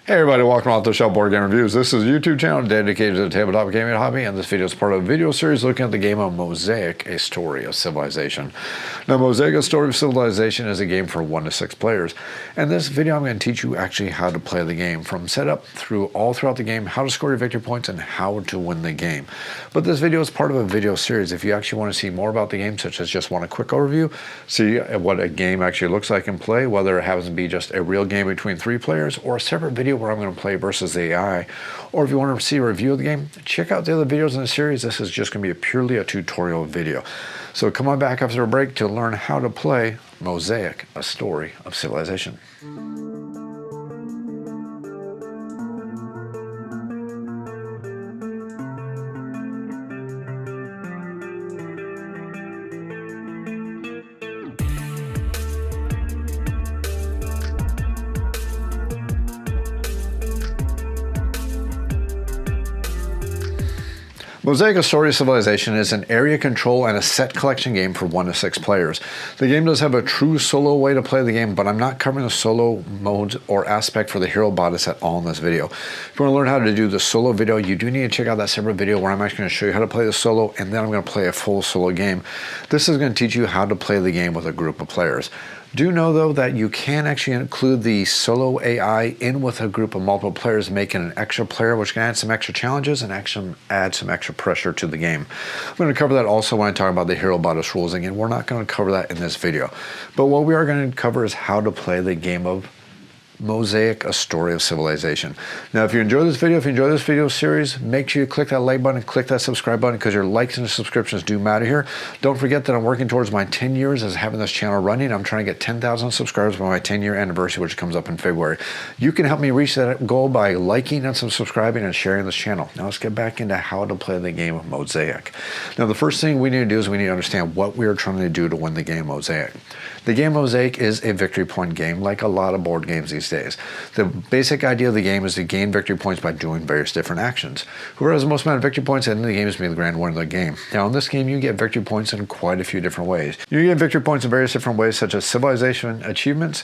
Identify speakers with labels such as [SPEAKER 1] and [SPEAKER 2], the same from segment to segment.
[SPEAKER 1] Hey everybody, welcome off the show Board Game Reviews. This is a YouTube channel dedicated to the tabletop gaming hobby, and this video is part of a video series looking at the game of Mosaic, A Story of Civilization. Now, Mosaic, A Story of Civilization is a game for 1 to 6 players. And this video I'm going to teach you actually how to play the game, from setup through all throughout the game, how to score your victory points, and how to win the game. But this video is part of a video series. If you actually want to see more about the game, such as just want a quick overview, see what a game actually looks like in play, whether it happens to be just a real game between 3 players or a separate video where I'm going to play versus the AI, or if you want to see a review of the game, check out the other videos in the series. This is just going to be purely a tutorial video. So come on back after a break to learn how to play Mosaic, A Story of Civilization. Mosaic, A Story of Civilization is an area control and a set collection game for 1 to 6 players. The game does have a true solo way to play the game, but I'm not covering the solo modes or aspect for the hero bodice at all in this video. If you want to learn how to do the solo video, you do need to check out that separate video where I'm actually going to show you how to play the solo, and then I'm going to play a full solo game. This is going to teach you how to play the game with a group of players. Do know though that you can actually include the solo AI in with a group of multiple players, making an extra player, which can add some extra challenges and actually add some extra pressure to the game. I'm going to cover that also when I talk about the hero bodice rules. Again, we're not going to cover that in this video, but what we are going to cover is how to play the game of Mosaic, A Story of Civilization. Now, if you enjoy this video series, make sure you click that like button and click that subscribe button, because your likes and subscriptions do matter here. Don't forget that I'm working towards my 10 years as having this channel running. I'm trying to get 10,000 subscribers by my 10-year anniversary, which comes up in February. You can help me reach that goal by liking and subscribing and sharing this channel. Now let's get back into how to play the game of Mosaic. Now, the first thing we need to do is we need to understand what we are trying to do to win the game Mosaic. The game Mosaic is a victory point game, like a lot of board games these days. The basic idea of the game is to gain victory points by doing various different actions. Whoever has the most amount of victory points at the end of the game is going to be the grand winner of the game. Now, in this game, you get victory points in quite a few different ways. You get victory points in various different ways, such as civilization achievements,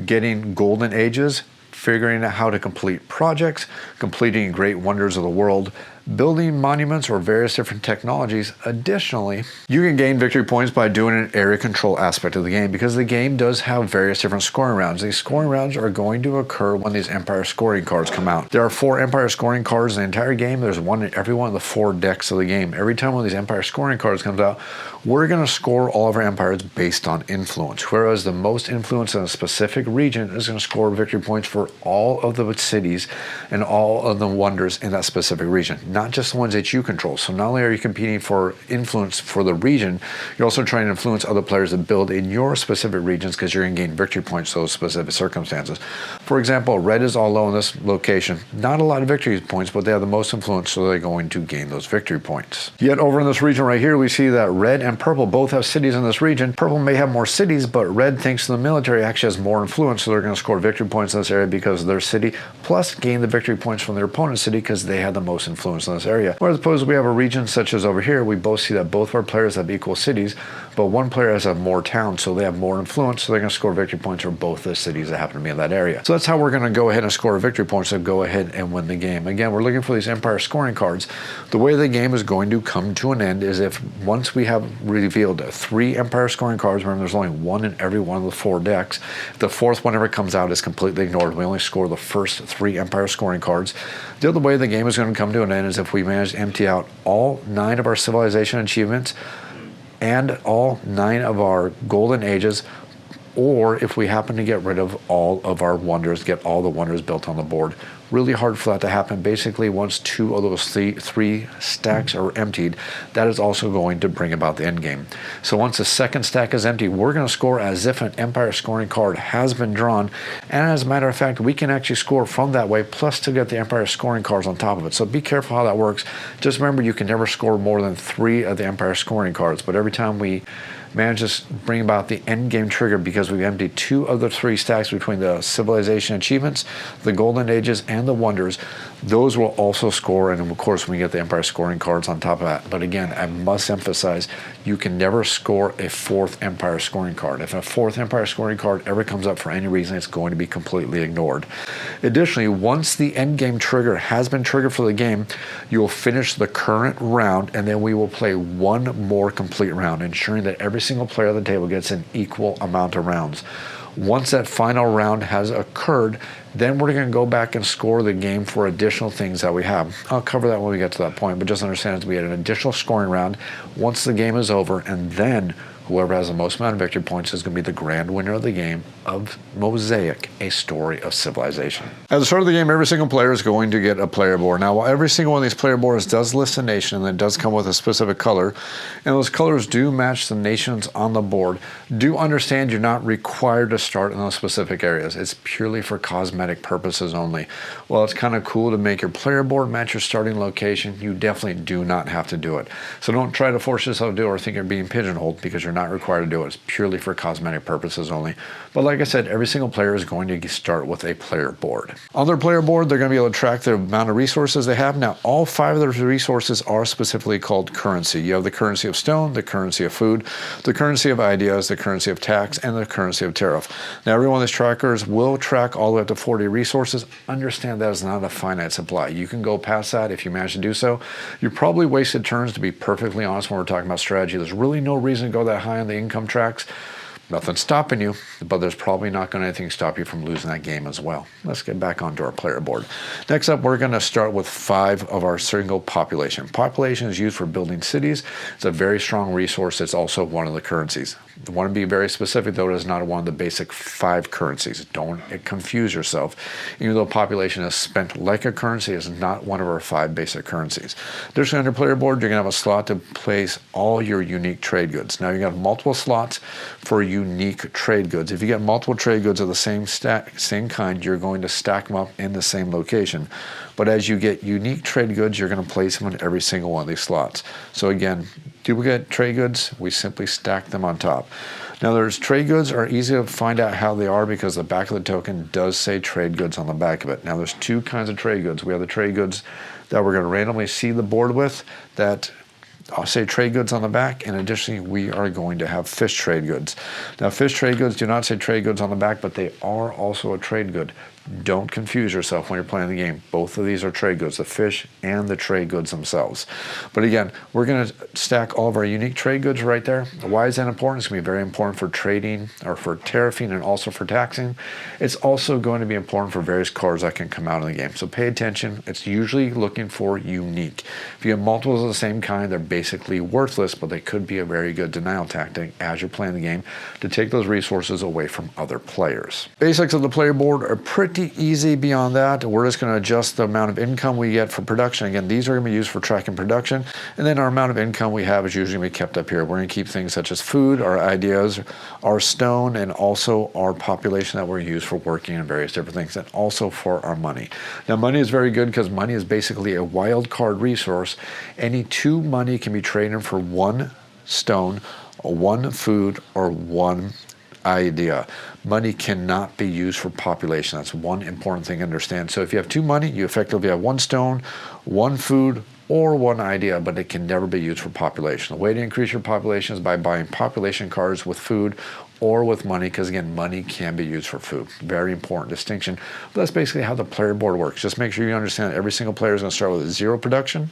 [SPEAKER 1] getting golden ages, figuring out how to complete projects, completing great wonders of the world, building monuments or various different technologies. Additionally, you can gain victory points by doing an area control aspect of the game, because the game does have various different scoring rounds. These scoring rounds are going to occur when these empire scoring cards come out. There are 4 empire scoring cards in the entire game. There's one in every one of the 4 decks of the game. Every time one of these empire scoring cards comes out, we're going to score all of our empires based on influence, whereas the most influence in a specific region is going to score victory points for all of the cities and all of the wonders in that specific region, not just the ones that you control. So not only are you competing for influence for the region, you're also trying to influence other players to build in your specific regions, because you're going to gain victory points for those specific circumstances. For example, red is all low in this location. Not a lot of victory points, but they have the most influence, so they're going to gain those victory points. Yet over in this region right here, we see that red and purple both have cities in this region. Purple may have more cities, but red, thanks to the military, actually has more influence, so they're going to score victory points in this area because of their city, plus gain the victory points from their opponent's city because they have the most influence in this area. Whereas suppose we have a region such as over here, we both see that both of our players have equal cities, but one player has more towns, so they have more influence, so they're going to score victory points for both the cities that happen to be in that area. So that's how we're going to go ahead and score victory points to go ahead and win the game. Again, we're looking for these empire scoring cards. The way the game is going to come to an end is if once we have revealed 3 empire scoring cards, remember there's only 1 in every one of the 4 decks. If the 4th one ever comes out, is completely ignored. We only score the first 3 empire scoring cards. The other way the game is going to come to an end is if we manage to empty out all 9 of our civilization achievements and all 9 of our golden ages, or if we happen to get rid of all of our wonders, get all the wonders built on the board. Really hard for that to happen. Basically, once 2 of those 3 stacks are emptied, that is also going to bring about the end game. So once the second stack is empty, we're going to score as if an empire scoring card has been drawn, and as a matter of fact, we can actually score from that way, plus to get the empire scoring cards on top of it. So be careful how that works. Just remember, you can never score more than 3 of the empire scoring cards, but every time we manage to bring about the end game trigger, because because we emptied 2 of the 3 stacks between the civilization achievements, the golden ages, and the wonders. Those will also score, and of course we get the empire scoring cards on top of that. But again, I must emphasize, you can never score a 4th empire scoring card. If a 4th empire scoring card ever comes up for any reason, it's going to be completely ignored. Additionally, once the end game trigger has been triggered for the game, you will finish the current round, and then we will play 1 more complete round, ensuring that every single player at the table gets an equal amount of rounds. Once that final round has occurred, then we're going to go back and score the game for additional things that we have. I'll cover that when we get to that point, but just understand that we had an additional scoring round once the game is over, and then whoever has the most amount of victory points is going to be the grand winner of the game of Mosaic, A Story of Civilization. At the start of the game, every single player is going to get a player board. Now, while every single one of these player boards does list a nation, and it does come with a specific color, and those colors do match the nations on the board, do understand you're not required to start in those specific areas. It's purely for cosmetic purposes only. While it's kind of cool to make your player board match your starting location, you definitely do not have to do it. So don't try to force yourself to do it or think you're being pigeonholed, because you're not required to do it. It's purely for cosmetic purposes only. But like I said, every single player is going to start with a player board. On their player board, they're going to be able to track the amount of resources they have. Now, all 5 of those resources are specifically called currency. You have the currency of stone, the currency of food, the currency of ideas, the currency of tax, and the currency of tariff. Now, every one of these trackers will track all the way up to 40 resources. Understand that is not a finite supply. You can go past that if you manage to do so. You probably wasted turns, to be perfectly honest, when we're talking about strategy. There's really no reason to go that high on the income tracks. Nothing's stopping you, but there's probably not going to anything stop you from losing that game as well. Let's get back onto our player board. Next up, we're going to start with 5 of our single population. Population is used for building cities. It's a very strong resource. It's also one of the currencies. I want to be very specific, though. It is not one of the basic 5 currencies. Don't confuse yourself. Even though population is spent like a currency, it is not one of our 5 basic currencies. Additionally, on your player board, you're going to have a slot to place all your unique trade goods. Now, you got multiple slots for unique trade goods. If you get multiple trade goods of the same kind, you're going to stack them up in the same location. But as you get unique trade goods, you're going to place them in every single one of these slots. So again, duplicate trade goods, we simply stack them on top. Now, there's trade goods are easy to find out how they are because the back of the token does say trade goods on the back of it. Now, there's 2 kinds of trade goods. We have the trade goods that we're going to randomly seed the board with that I'll say trade goods on the back, and additionally, we are going to have fish trade goods. Now, fish trade goods do not say trade goods on the back, but they are also a trade good. Don't confuse yourself when you're playing the game. Both of these are trade goods, the fish and the trade goods themselves. But again, we're going to stack all of our unique trade goods right there. Why is that important? It's going to be very important for trading or for tariffing and also for taxing. It's also going to be important for various cards that can come out in the game. So pay attention. It's usually looking for unique. If you have multiples of the same kind, they're basically worthless, but they could be a very good denial tactic as you're playing the game to take those resources away from other players. Basics of the player board are pretty easy beyond that. We're just going to adjust the amount of income we get for production. Again, these are going to be used for tracking production, and then our amount of income we have is usually going to be kept up here. We're going to keep things such as food, our ideas, our stone, and also our population that we're used for working and various different things, and also for our money. Now, money is very good because money is basically a wild card resource. Any 2 money can be traded for 1 stone, 1 food, or 1 idea. Money cannot be used for population. That's one important thing to understand. So if you have 2 money, you effectively have 1 stone, 1 food, or 1 idea, but it can never be used for population. The way to increase your population is by buying population cards with food or with money, because again, money can be used for food. Very important distinction. But that's basically how the player board works. Just make sure you understand that every single player is going to start with 0 production.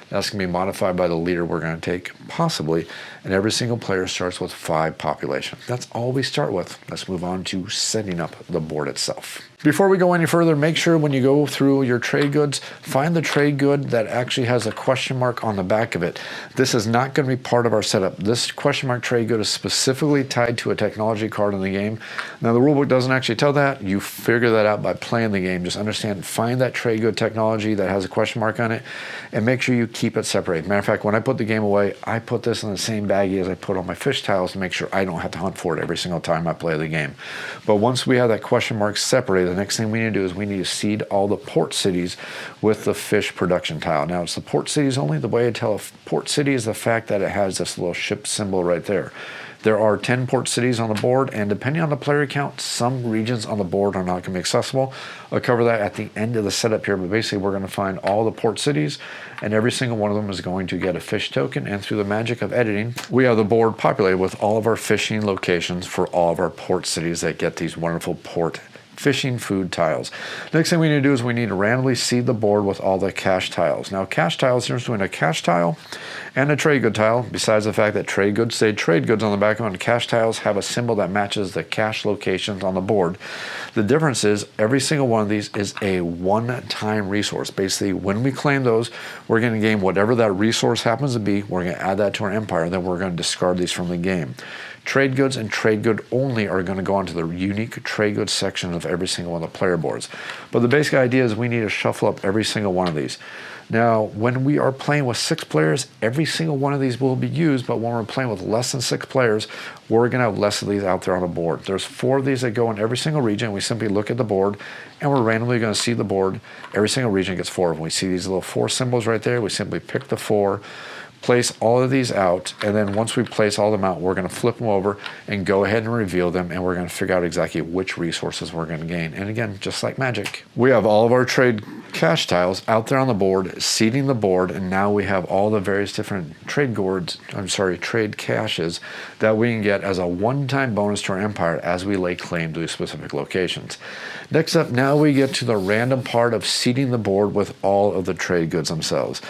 [SPEAKER 1] That's going to be modified by the leader we're going to take, possibly, and every single player starts with 5 population. That's all we start with. Let's move on to setting up the board itself. Before we go any further, make sure when you go through your trade goods, find the trade good that actually has a question mark on the back of it. This is not going to be part of our setup. This question mark trade good is specifically tied to a technology card in the game. Now, the rulebook doesn't actually tell that. You figure that out by playing the game. Just understand, find that trade good technology that has a question mark on it, and make sure you keep it separate. Matter of fact, when I put the game away, I put this in the same baggie as I put all my fish tiles to make sure I don't have to hunt for it every single time I play the game. But once we have that question mark separated, the next thing we need to do is we need to seed all the port cities with the fish production tile. Now, it's the port cities only. The way I tell a port city is the fact that it has this little ship symbol right there. There are 10 port cities on the board, and depending on the player count, some regions on the board are not going to be accessible. I'll cover that at the end of the setup here, but basically we're going to find all the port cities, and every single one of them is going to get a fish token, and through the magic of editing, we have the board populated with all of our fishing locations for all of our port cities that get these wonderful port fishing food tiles. Next thing we need to do is we need to randomly seed the board with all the cash tiles. Now, cash tiles, there's between a cash tile and a trade good tile, besides the fact that trade goods say trade goods on the back of them, and cash tiles have a symbol that matches the cash locations on the board. The difference is every single one of these is a one-time resource. Basically, when we claim those, we're going to gain whatever that resource happens to be. We're going to add that to our empire, then we're going to discard these from the game. Trade goods and trade good only are going to go onto the unique trade goods section of every single one of the player boards. But the basic idea is we need to shuffle up every single one of these. Now, when we are playing with 6 players, every single one of these will be used, but when we're playing with less than 6 players, we're going to have less of these out there on the board. There's 4 of these that go in every single region. We simply look at the board, and we're randomly going to see the board. Every single region gets 4 of them. We see these little 4 symbols right there. We simply pick the 4, place all of these out, and then once we place all of them out, we're going to flip them over and go ahead and reveal them, and we're going to figure out exactly which resources we're going to gain. And again, just like magic, we have all of our trade cash tiles out there on the board, seeding the board, and now we have all the various different trade caches that we can get as a one-time bonus to our empire as we lay claim to these specific locations. Next up, now we get to the random part of seeding the board with all of the trade goods themselves.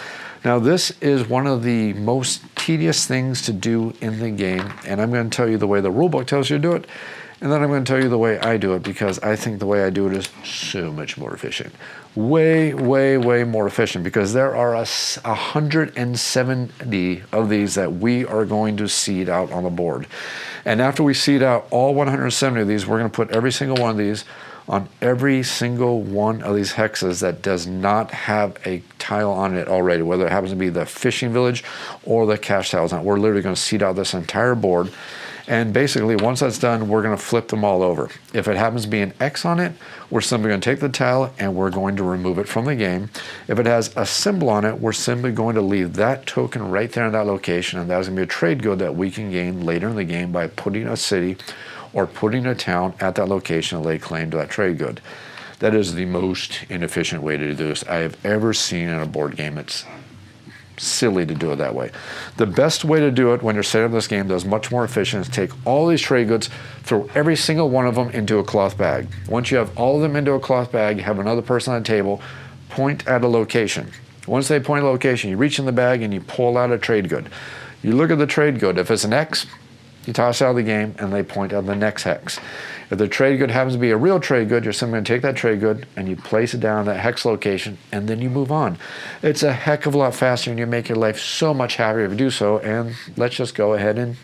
[SPEAKER 1] Now, this is one of the most tedious things to do in the game, and I'm going to tell you the way the rulebook tells you to do it, and then I'm going to tell you the way I do it, because I think the way I do it is so much more efficient. Way, way, way more efficient, because there are 170 of these that we are going to seed out on the board. And after we seed out all 170 of these, we're going to put every single one of these on every single one of these hexes that does not have a tile on it already, whether it happens to be the fishing village or the cash tiles. Now, we're literally going to seed out this entire board, and basically once that's done, we're going to flip them all over. If it happens to be an X on it, we're simply going to take the tile and we're going to remove it from the game. If it has a symbol on it, we're simply going to leave that token right there in that location, and that is going to be a trade good that we can gain later in the game by putting a city or putting a town at that location and lay claim to that trade good. That is the most inefficient way to do this I have ever seen in a board game. It's silly to do it that way. The best way to do it when you're setting up this game that is much more efficient is take all these trade goods, throw every single one of them into a cloth bag. Once you have all of them into a cloth bag, have another person on the table point at a location. Once they point a location, you reach in the bag and you pull out a trade good. You look at the trade good. If it's an X, you toss it out of the game and they point out the next hex. If the trade good happens to be a real trade good, you're simply going to take that trade good and you place it down that hex location, and then you move on. It's a heck of a lot faster, and you make your life so much happier if you do so. And let's just go ahead and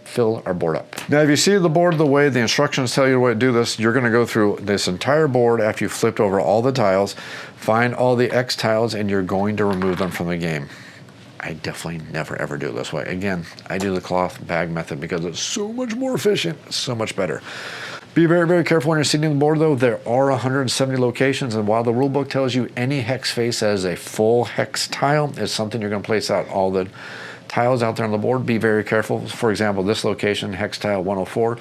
[SPEAKER 1] fill our board up. Now, if you see the board the way the instructions tell you the way to do this, you're going to go through this entire board after you've flipped over all the tiles, find all the X tiles, and you're going to remove them from the game. I definitely never ever do it this way. Again, I do the cloth bag method because it's so much more efficient, so much better. Be very, very careful when you're seeding the board, though. There are 170 locations, and while the rulebook tells you any hex face as a full hex tile is something you're going to place out all the tiles out there on the board, be very careful. For example, this location, hex tile 104,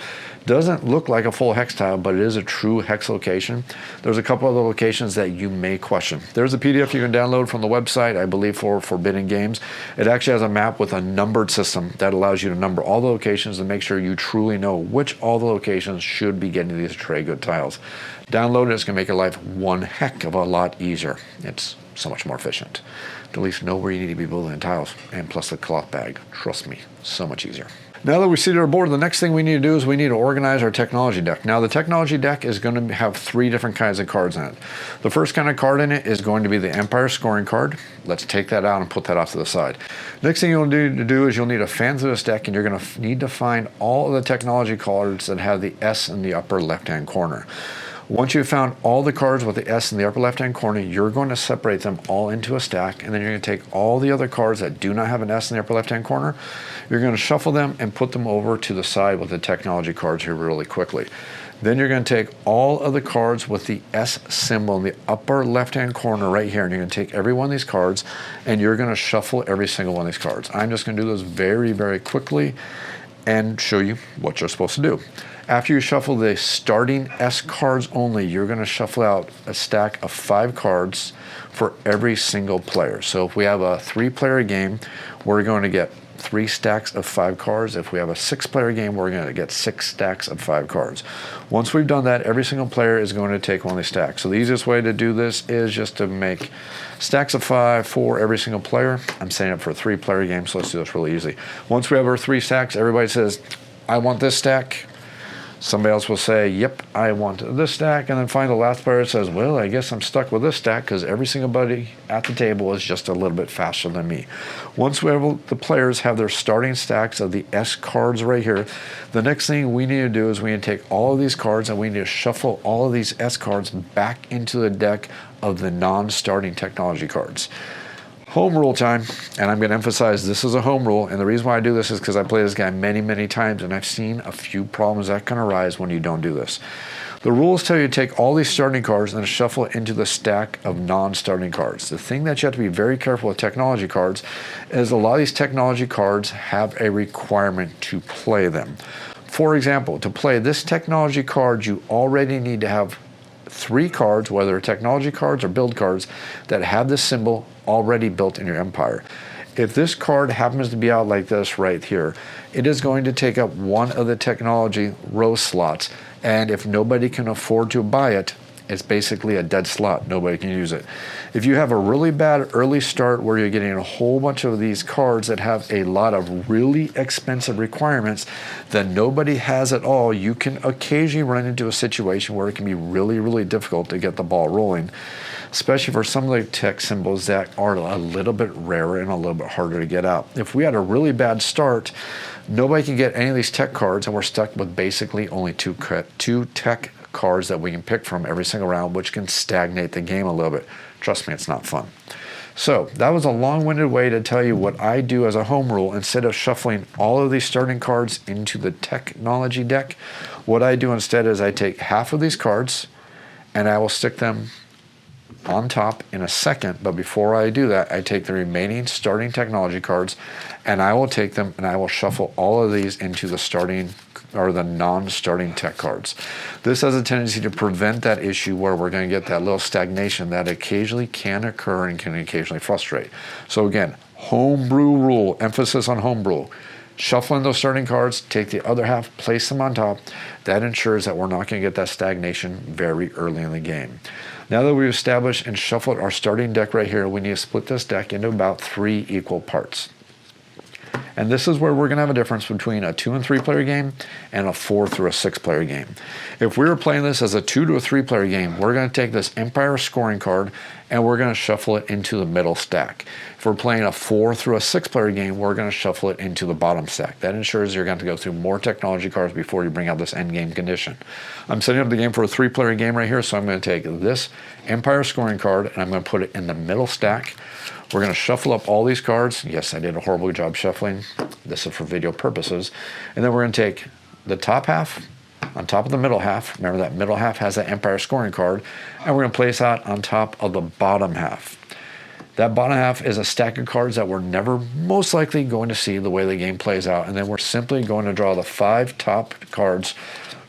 [SPEAKER 1] doesn't look like a full hex tile, but it is a true hex location. There's a couple other locations that you may question. There's a PDF you can download from the website, I believe for Forbidden Games. It actually has a map with a numbered system that allows you to number all the locations and make sure you truly know which all the locations should be getting these trade good tiles. Download it, it's going to make your life one heck of a lot easier. It's so much more efficient. To at least know where you need to be building tiles, and plus the cloth bag. Trust me, so much easier. Now that we seeded our board, the next thing we need to do is we need to organize our technology deck. Now, the technology deck is going to have 3 different kinds of cards in it. The first kind of card in it is going to be the Empire scoring card. Let's take that out and put that off to the side. Next thing you'll need to do is you'll need to fan through this deck, and you're going to need to find all of the technology cards that have the S in the upper left-hand corner. Once you've found all the cards with the S in the upper left-hand corner, you're going to separate them all into a stack, and then you're going to take all the other cards that do not have an S in the upper left-hand corner, you're going to shuffle them and put them over to the side with the technology cards here really quickly. Then you're going to take all of the cards with the S symbol in the upper left-hand corner right here, and you're going to take every one of these cards, and you're going to shuffle every single one of these cards. I'm just going to do this very, very quickly. and show you what you're supposed to do. After you shuffle the starting S cards only, you're going to shuffle out a stack of 5 cards for every single player. So if we have a 3-player game, we're going to get 3 stacks of 5 cards. If we have a 6-player game, we're going to get 6 stacks of 5 cards. Once we've done that, every single player is going to take one of these stacks. So the easiest way to do this is just to make stacks of 5 for every single player. I'm setting up for a 3-player game, so let's do this really easy. Once we have our 3 stacks, everybody says, I want this stack. Somebody else will say, yep, I want this stack. And then finally the last player says, well, I guess I'm stuck with this stack because every single buddy at the table is just a little bit faster than me. Once the players have their starting stacks of the S cards right here, the next thing we need to do is we need to take all of these cards and we need to shuffle all of these S cards back into the deck of the non-starting technology cards. Home rule time, and I'm going to emphasize this is a home rule, and the reason why I do this is because I play this guy many, many times, and I've seen a few problems that can arise when you don't do this. The rules tell you to take all these starting cards and shuffle it into the stack of non-starting cards. The thing that you have to be very careful with technology cards is a lot of these technology cards have a requirement to play them. For example, to play this technology card, you already need to have 3 cards, whether technology cards or build cards, that have this symbol already built in your empire. If this card happens to be out like this right here, it is going to take up one of the technology row slots, and if nobody can afford to buy it, it's basically a dead slot. Nobody can use it. If you have a really bad early start where you're getting a whole bunch of these cards that have a lot of really expensive requirements that nobody has at all, you can occasionally run into a situation where it can be really, really difficult to get the ball rolling, especially for some of the tech symbols that are a little bit rarer and a little bit harder to get out. If we had a really bad start, nobody can get any of these tech cards, and we're stuck with basically only two tech cards that we can pick from every single round, which can stagnate the game a little bit. Trust me, it's not fun. So that was a long-winded way to tell you what I do as a home rule. Instead of shuffling all of these starting cards into the technology deck, what I do instead is I take half of these cards and I will stick them on top in a second, but before I do that, I take the remaining starting technology cards and I will take them and I will shuffle all of these into the starting or the non-starting tech cards. This has a tendency to prevent that issue where we're going to get that little stagnation that occasionally can occur and can occasionally frustrate. So again, homebrew rule, emphasis on homebrew. Shuffling those starting cards, take the other half, place them on top. That ensures that we're not going to get that stagnation very early in the game. Now that we've established and shuffled our starting deck right here, we need to split this deck into about 3 equal parts. And this is where we're going to have a difference between a 2 and 3 player game and a 4 through a 6 player game. If we were playing this as a 2 to a 3 player game, we're going to take this Empire scoring card and we're going to shuffle it into the middle stack. If we're playing a 4 through a 6 player game, we're going to shuffle it into the bottom stack. That ensures you're going to go through more technology cards before you bring out this end game condition. I'm setting up the game for a 3 player game right here, so I'm going to take this Empire scoring card and I'm going to put it in the middle stack. We're going to shuffle up all these cards. Yes, I did a horrible job shuffling. This is for video purposes. And then we're going to take the top half on top of the middle half. Remember that middle half has that Empire scoring card. And we're going to place that on top of the bottom half. That bottom half is a stack of cards that we're never most likely going to see the way the game plays out. And then we're simply going to draw the 5 top cards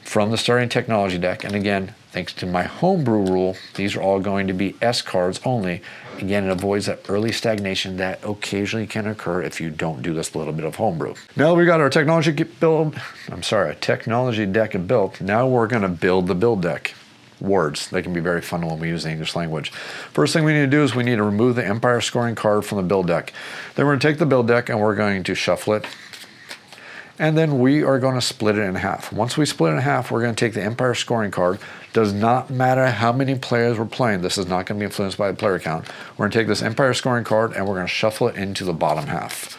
[SPEAKER 1] from the starting technology deck. And again, thanks to my homebrew rule, these are all going to be S cards only. Again, it avoids that early stagnation that occasionally can occur if you don't do this little bit of homebrew. Now that we got our technology deck built, now we're going to build the build deck. Words, they can be very fun when we use the English language. First thing we need to do is we need to remove the Empire scoring card from the build deck. Then we're going to take the build deck and we're going to shuffle it. And then we are going to split it in half. Once we split it in half, we're going to take the Empire scoring card. Does not matter how many players we're playing. This is not going to be influenced by the player count. We're going to take this Empire scoring card and we're going to shuffle it into the bottom half.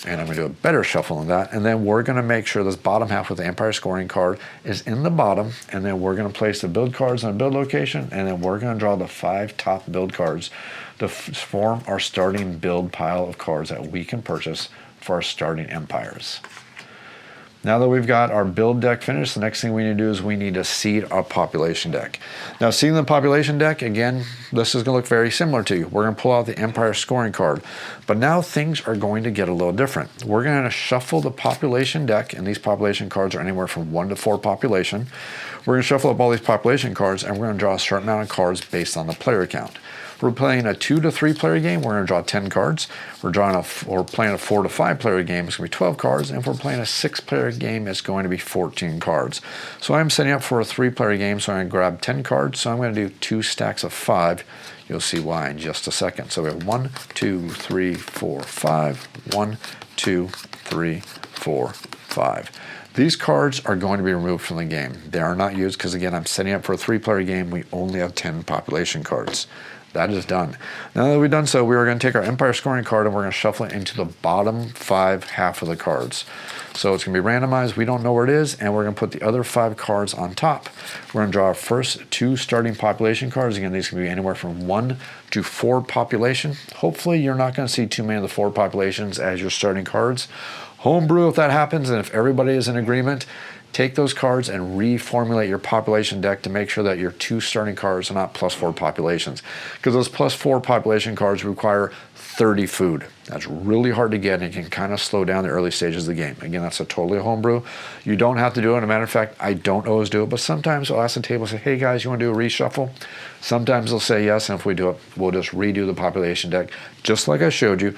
[SPEAKER 1] And I'm going to do a better shuffle than that. And then we're going to make sure this bottom half with the Empire scoring card is in the bottom. And then we're going to place the build cards in a build location. And then we're going to draw the 5 top build cards to form our starting build pile of cards that we can purchase for our starting empires. Now that we've got our build deck finished, the next thing we need to do is we need to seed our population deck. Now, seeding the population deck, again, this is going to look very similar to you. We're going to pull out the Empire scoring card. But now things are going to get a little different. We're going to shuffle the population deck, and these population cards are anywhere from 1 to 4 population. We're going to shuffle up all these population cards, and we're going to draw a certain amount of cards based on the player count. If we're playing a 2 to 3 player game, we're going to draw 10 cards. We're playing a 4 to 5 player game, it's going to be 12 cards. And if we're playing a 6 player game, it's going to be 14 cards. So I'm setting up for a 3 player game, so I'm going to grab 10 cards. So I'm going to do 2 stacks of 5. You'll see why in just a second. So we have 1, 2, 3, 4, 5. 1, 2, 3, 4, 5. These cards are going to be removed from the game. They are not used because, again, I'm setting up for a 3-player game. We only have 10 population cards. That is done. Now that we've done so, we are going to take our Empire scoring card and we're going to shuffle it into the bottom 5 half of the cards. So it's going to be randomized. We don't know where it is, and we're going to put the other 5 cards on top. We're going to draw our first 2 starting population cards. Again, these can be anywhere from 1 to 4 population. Hopefully, you're not going to see too many of the 4 populations as your starting cards. Homebrew if that happens, and if everybody is in agreement, take those cards and reformulate your population deck to make sure that your 2 starting cards are not +4 populations. Because those +4 population cards require 30 food. That's really hard to get, and it can kind of slow down the early stages of the game. Again, that's a totally homebrew. You don't have to do it. As a matter of fact, I don't always do it, but sometimes I'll ask the table, say, hey guys, you want to do a reshuffle? Sometimes they'll say yes, and if we do it, we'll just redo the population deck, just like I showed you,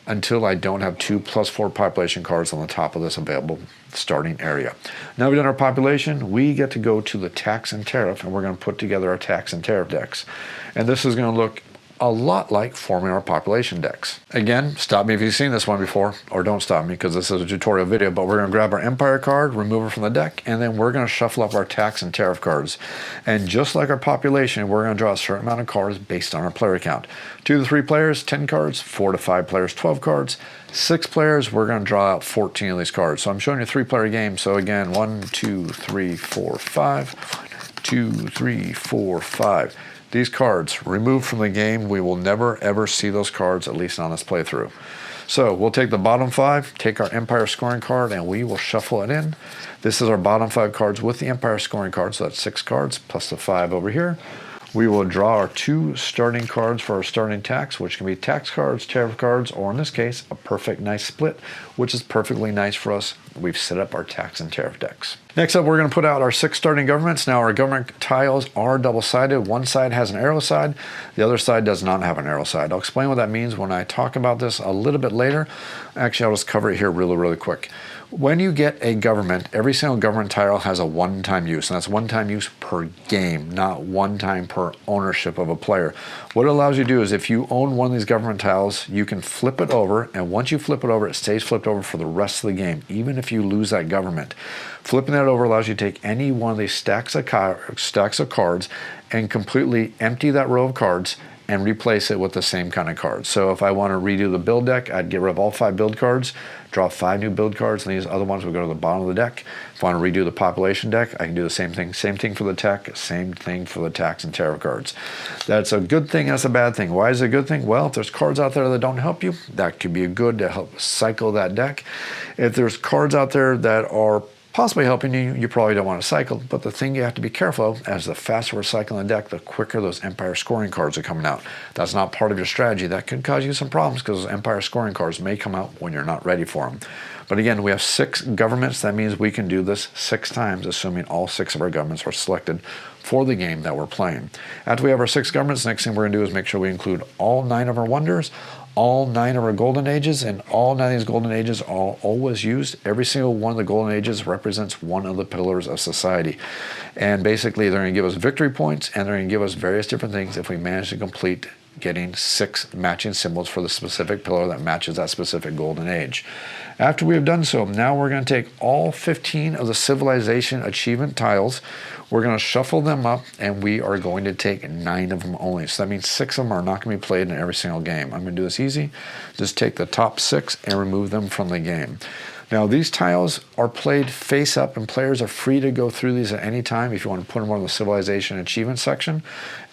[SPEAKER 1] until I don't have 2 +4 population cards on the top of this available starting area. Now we've done our population, we get to go to the tax and tariff, and we're going to put together our tax and tariff decks. And this is going to look a lot like forming our population decks. Again, stop me if you've seen this one before, or don't stop me because this is a tutorial video, but we're going to grab our Empire card, remove it from the deck, and then we're going to shuffle up our tax and tariff cards. And just like our population, we're going to draw a certain amount of cards based on our player count. 2 to 3 players, 10 cards. 4 to 5 players, 12 cards. 6 players, we're going to draw out 14 of these cards. So I'm showing you a 3-player game. So again, 1, 2, 3, 4, 5. 1, 2, 3, 4, 5. These cards removed from the game. We will never ever see those cards, at least on this playthrough. So we'll take the bottom 5, take our Empire scoring card, and we will shuffle it in. This is our bottom 5 cards with the Empire scoring card, so that's 6 cards plus the 5 over here. We will draw our 2 starting cards for our starting tax, which can be tax cards, tariff cards, or in this case, a perfect nice split, which is perfectly nice for us. We've set up our tax and tariff decks. Next up, we're going to put out our 6 starting governments. Now, our government tiles are double-sided. One side has an arrow side. The other side does not have an arrow side. I'll explain what that means when I talk about this a little bit later. Actually, I'll just cover it here really quick. When you get a government, every single government tile has a one-time use, and that's one-time use per game, not one time per ownership of a player. What it allows you to do is if you own one of these government tiles, you can flip it over, and once you flip it over, it stays flipped over for the rest of the game, even if you lose that government. Flipping that over allows you to take any one of these stacks of cards and completely empty that row of cards and replace it with the same kind of cards. So if I want to redo the build deck, I'd get rid of all 5 build cards, draw 5 new build cards, and these other ones would go to the bottom of the deck. If I want to redo the population deck, I can do the same thing. Same thing for the tech, same thing for the tax and tariff cards. That's a good thing, that's a bad thing. Why is it a good thing? Well, if there's cards out there that don't help you, that could be a good to help cycle that deck. If there's cards out there that are possibly helping you, you probably don't want to cycle, but the thing you have to be careful of, as the faster we're cycling the deck, the quicker those Empire scoring cards are coming out. That's not part of your strategy. That could cause you some problems because those Empire scoring cards may come out when you're not ready for them. But again, we have 6 governments. That means we can do this 6 times, assuming all 6 of our governments are selected for the game that we're playing. After we have our 6 governments, the next thing we're going to do is make sure we include all 9 of our wonders, all 9 of our golden ages, and all 9 of these golden ages are always used. Every single one of the golden ages represents one of the pillars of society. And basically, they're going to give us victory points, and they're going to give us various different things if we manage to complete getting 6 matching symbols for the specific pillar that matches that specific golden age. After we have done so, now we're going to take all 15 of the civilization achievement tiles, we're going to shuffle them up, and we are going to take 9 of them only. So that means 6 of them are not going to be played in every single game. I'm going to do this easy. Just take the top 6 and remove them from the game. Now, these tiles are played face up, and players are free to go through these at any time if you want to put them on the civilization achievement section.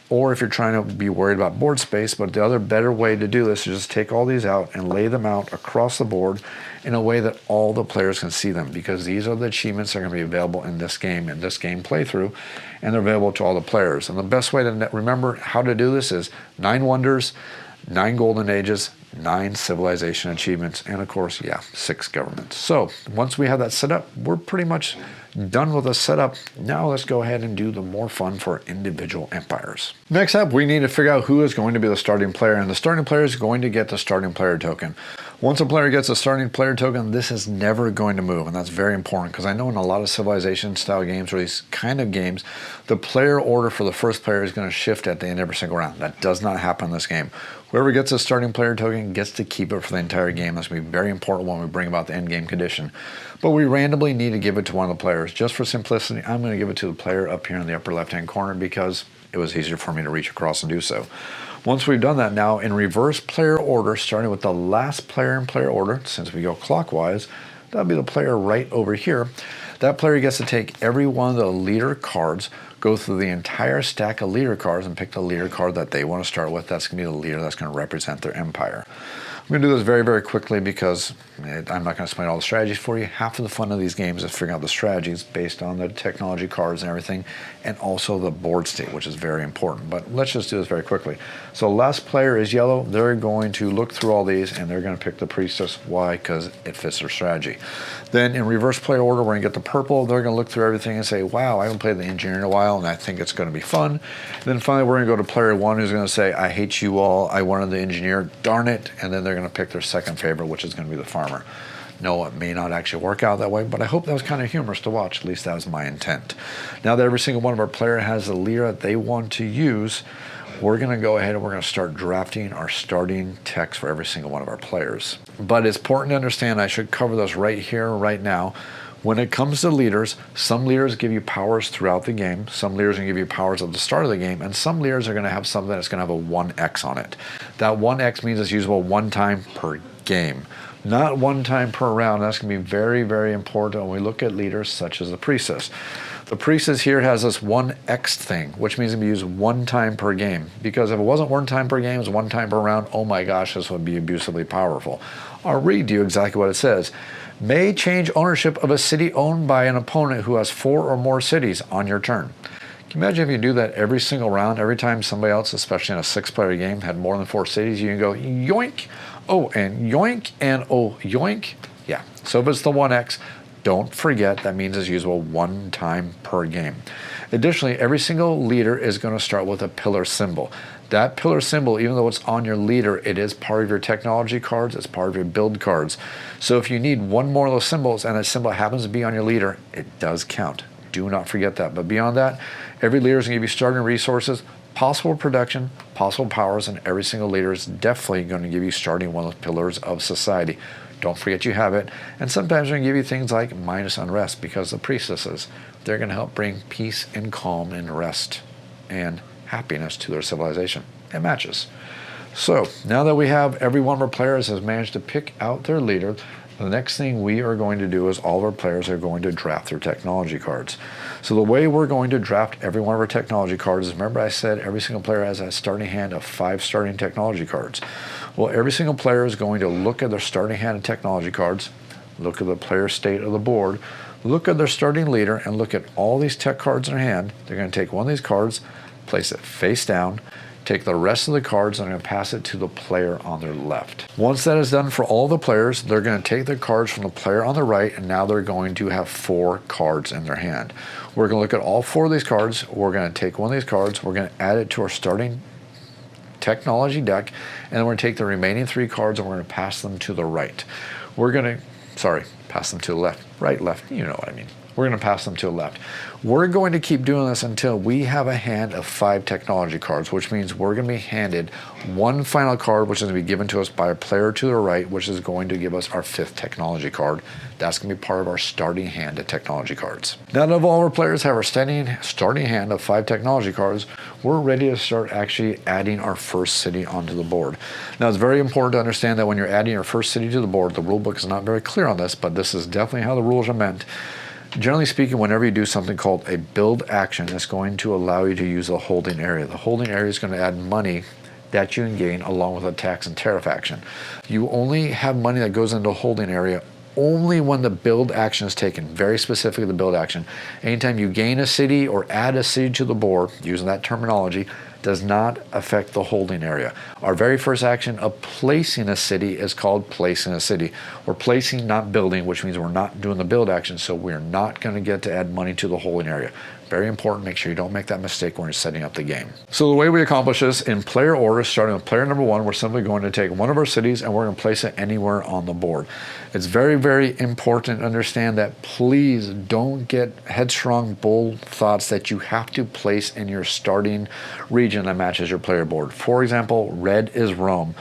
[SPEAKER 1] or if you're trying to be worried about board space. But the other better way to do this is just take all these out and lay them out across the board in a way that all the players can see them, because these are the achievements that are going to be available in this game playthrough, and they're available to all the players. And the best way to remember how to do this is 9 wonders, 9 golden ages, 9 civilization achievements, and of course, 6 governments. So once we have that set up, we're pretty much done with the setup. Now let's go ahead and do the more fun for individual empires. Next up, we need to figure out who is going to be the starting player, and the starting player is going to get the starting player token. Once a player gets a starting player token, this is never going to move, and that's very important, because I know in a lot of civilization style games or these kind of games, the player order for the first player is going to shift at the end of every single round. That does not happen in this game. Whoever gets a starting player token gets to keep it for the entire game. That's going to be very important when we bring about the end game condition. But we randomly need to give it to one of the players. Just for simplicity, I'm going to give it to the player up here in the upper left-hand corner because it was easier for me to reach across and do so. Once we've done that, now in reverse player order, starting with the last player in player order, since we go clockwise, that'll be the player right over here. That player gets to take every one of the leader cards, go through the entire stack of leader cards, and pick the leader card that they want to start with. That's going to be the leader that's going to represent their empire. I'm going to do this very, very quickly because I'm not going to explain all the strategies for you. Half of the fun of these games is figuring out the strategies based on the technology cards and everything, and also the board state, which is very important. But let's just do this very quickly. So last player is yellow. They're going to look through all these, and they're going to pick the priestess. Why? Because it fits their strategy. Then in reverse player order, we're going to get the purple. They're going to look through everything and say, wow, I haven't played the engineer in a while, and I think it's going to be fun. Then finally, we're going to go to player 1, who's going to say, I hate you all. I wanted the engineer. Darn it. And then they're going to pick their second favorite, which is going to be the farmer. No, it may not actually work out that way, but I hope that was kind of humorous to watch. At least that was my intent. Now that every single one of our player has the leader that they want to use, we're going to go ahead and we're going to start drafting our starting text for every single one of our players. But it's important to understand, I should cover this right here, right now. When it comes to leaders, some leaders give you powers throughout the game. Some leaders are going to give you powers at the start of the game, and some leaders are going to have something that's going to have a 1x on it. That 1x means it's usable 1 time per game, not 1 time per round. That's going to be very, very important when we look at leaders such as the priestess. The priestess here has this 1x thing, which means it can be used 1 time per game. Because if it wasn't 1 time per game, it was 1 time per round, oh my gosh, this would be abusively powerful. I'll read you exactly what it says. May change ownership of a city owned by an opponent who has 4 or more cities on your turn. Can you imagine if you do that every single round, every time somebody else, especially in a 6-player game, had more than 4 cities, you can go yoink, oh, and yoink, and oh, yoink. Yeah, so if it's the 1x, don't forget that means it's usable 1 time per game. Additionally, every single leader is going to start with a pillar symbol. That pillar symbol, even though it's on your leader, it is part of your technology cards, it's part of your build cards. So if you need one more of those symbols and a symbol happens to be on your leader, it does count. Do not forget that. But beyond that, every leader is going to give you starting resources, possible production, possible powers, and every single leader is definitely going to give you starting one of the pillars of society. Don't forget you have it. And sometimes they're going to give you things like minus unrest, because the priestesses, they're going to help bring peace and calm and rest and happiness to their civilization. It matches. So now that we have every one of our players has managed to pick out their leader, the next thing we are going to do is all of our players are going to draft their technology cards. So the way we're going to draft every one of our technology cards is, remember I said every single player has a starting hand of 5 starting technology cards. Well, every single player is going to look at their starting hand of technology cards, look at the player state of the board, look at their starting leader, and look at all these tech cards in their hand. They're going to take one of these cards, place it face down, take the rest of the cards, and I'm going to pass it to the player on their left. Once that is done for all the players, they're going to take the cards from the player on the right, and now they're going to have 4 cards in their hand. We're going to look at all 4 of these cards. We're going to take one of these cards, we're going to add it to our starting technology deck, and then we're going to take the remaining 3 cards and we're going to pass them to the right. We're going to, pass them to the left, right, left, you know what I mean. We're going to pass them to the left. We're going to keep doing this until we have a hand of 5 technology cards, which means we're going to be handed one final card, which is going to be given to us by a player to the right, which is going to give us our 5th technology card. That's going to be part of our starting hand of technology cards. Now that all our players have our starting hand of 5 technology cards, we're ready to start actually adding our first city onto the board. Now it's very important to understand that when you're adding your first city to the board, the rule book is not very clear on this, but this is definitely how the rules are meant. Generally speaking, whenever you do something called a build action, it's going to allow you to use the holding area. The holding area is going to add money that you can gain along with a tax and tariff action. You only have money that goes into a holding area only when the build action is taken, very specifically the build action. Anytime you gain a city or add a city to the board, using that terminology, does not affect the holding area. Our very first action of placing a city is called placing a city. We're placing, not building, which means we're not doing the build action, so we're not going to get to add money to the holding area. Very important, make sure you don't make that mistake when you're setting up the game. So the way we accomplish this in player order, starting with player number 1, we're simply going to take one of our cities and we're going to place it anywhere on the board. It's very, very important to understand that please don't get headstrong, bold thoughts that you have to place in your starting region that matches your player board. For example, red is Rome.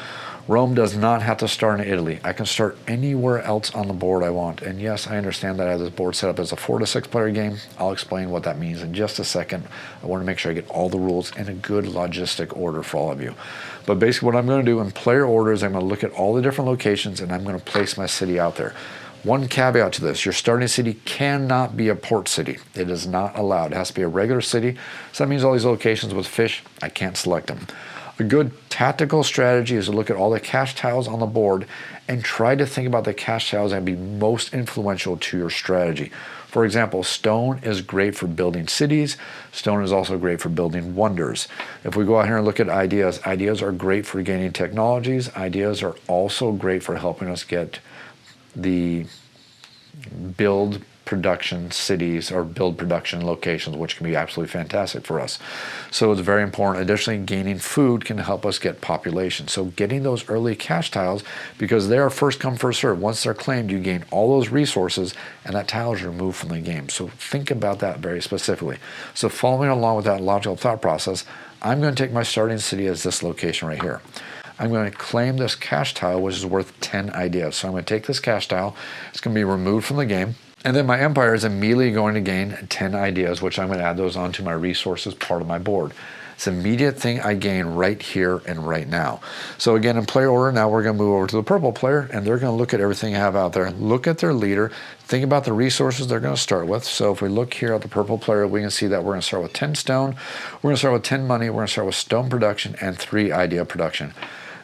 [SPEAKER 1] Rome does not have to start in Italy. I can start anywhere else on the board I want. And yes, I understand that I have this board set up as a 4 to 6 player game. I'll explain what that means in just a second. I want to make sure I get all the rules in a good logistic order for all of you. But basically what I'm going to do in player order is I'm going to look at all the different locations and I'm going to place my city out there. One caveat to this, your starting city cannot be a port city. It is not allowed. It has to be a regular city. So that means all these locations with fish, I can't select them. A good tactical strategy is to look at all the cash tiles on the board and try to think about the cash tiles that would be most influential to your strategy. For example, stone is great for building cities. Stone is also great for building wonders. If we go out here and look at ideas, ideas are great for gaining technologies. Ideas are also great for helping us get the build production cities or build production locations, which can be absolutely fantastic for us. So it's very important. Additionally, gaining food can help us get population. So getting those early cash tiles, because they are first come, first serve. Once they're claimed, you gain all those resources and that tile is removed from the game. So think about that very specifically. So following along with that logical thought process, I'm going to take my starting city as this location right here. I'm going to claim this cash tile, which is worth 10 ideas. So I'm going to take this cash tile. It's going to be removed from the game. And then my empire is immediately going to gain 10 ideas, which I'm going to add those onto my resources part of my board. It's an immediate thing I gain right here and right now. So again, in player order, now we're going to move over to the purple player, and they're going to look at everything I have out there. Look at their leader. Think about the resources they're going to start with. So if we look here at the purple player, we can see that we're going to start with 10 stone. We're going to start with 10 money. We're going to start with stone production and 3 idea production.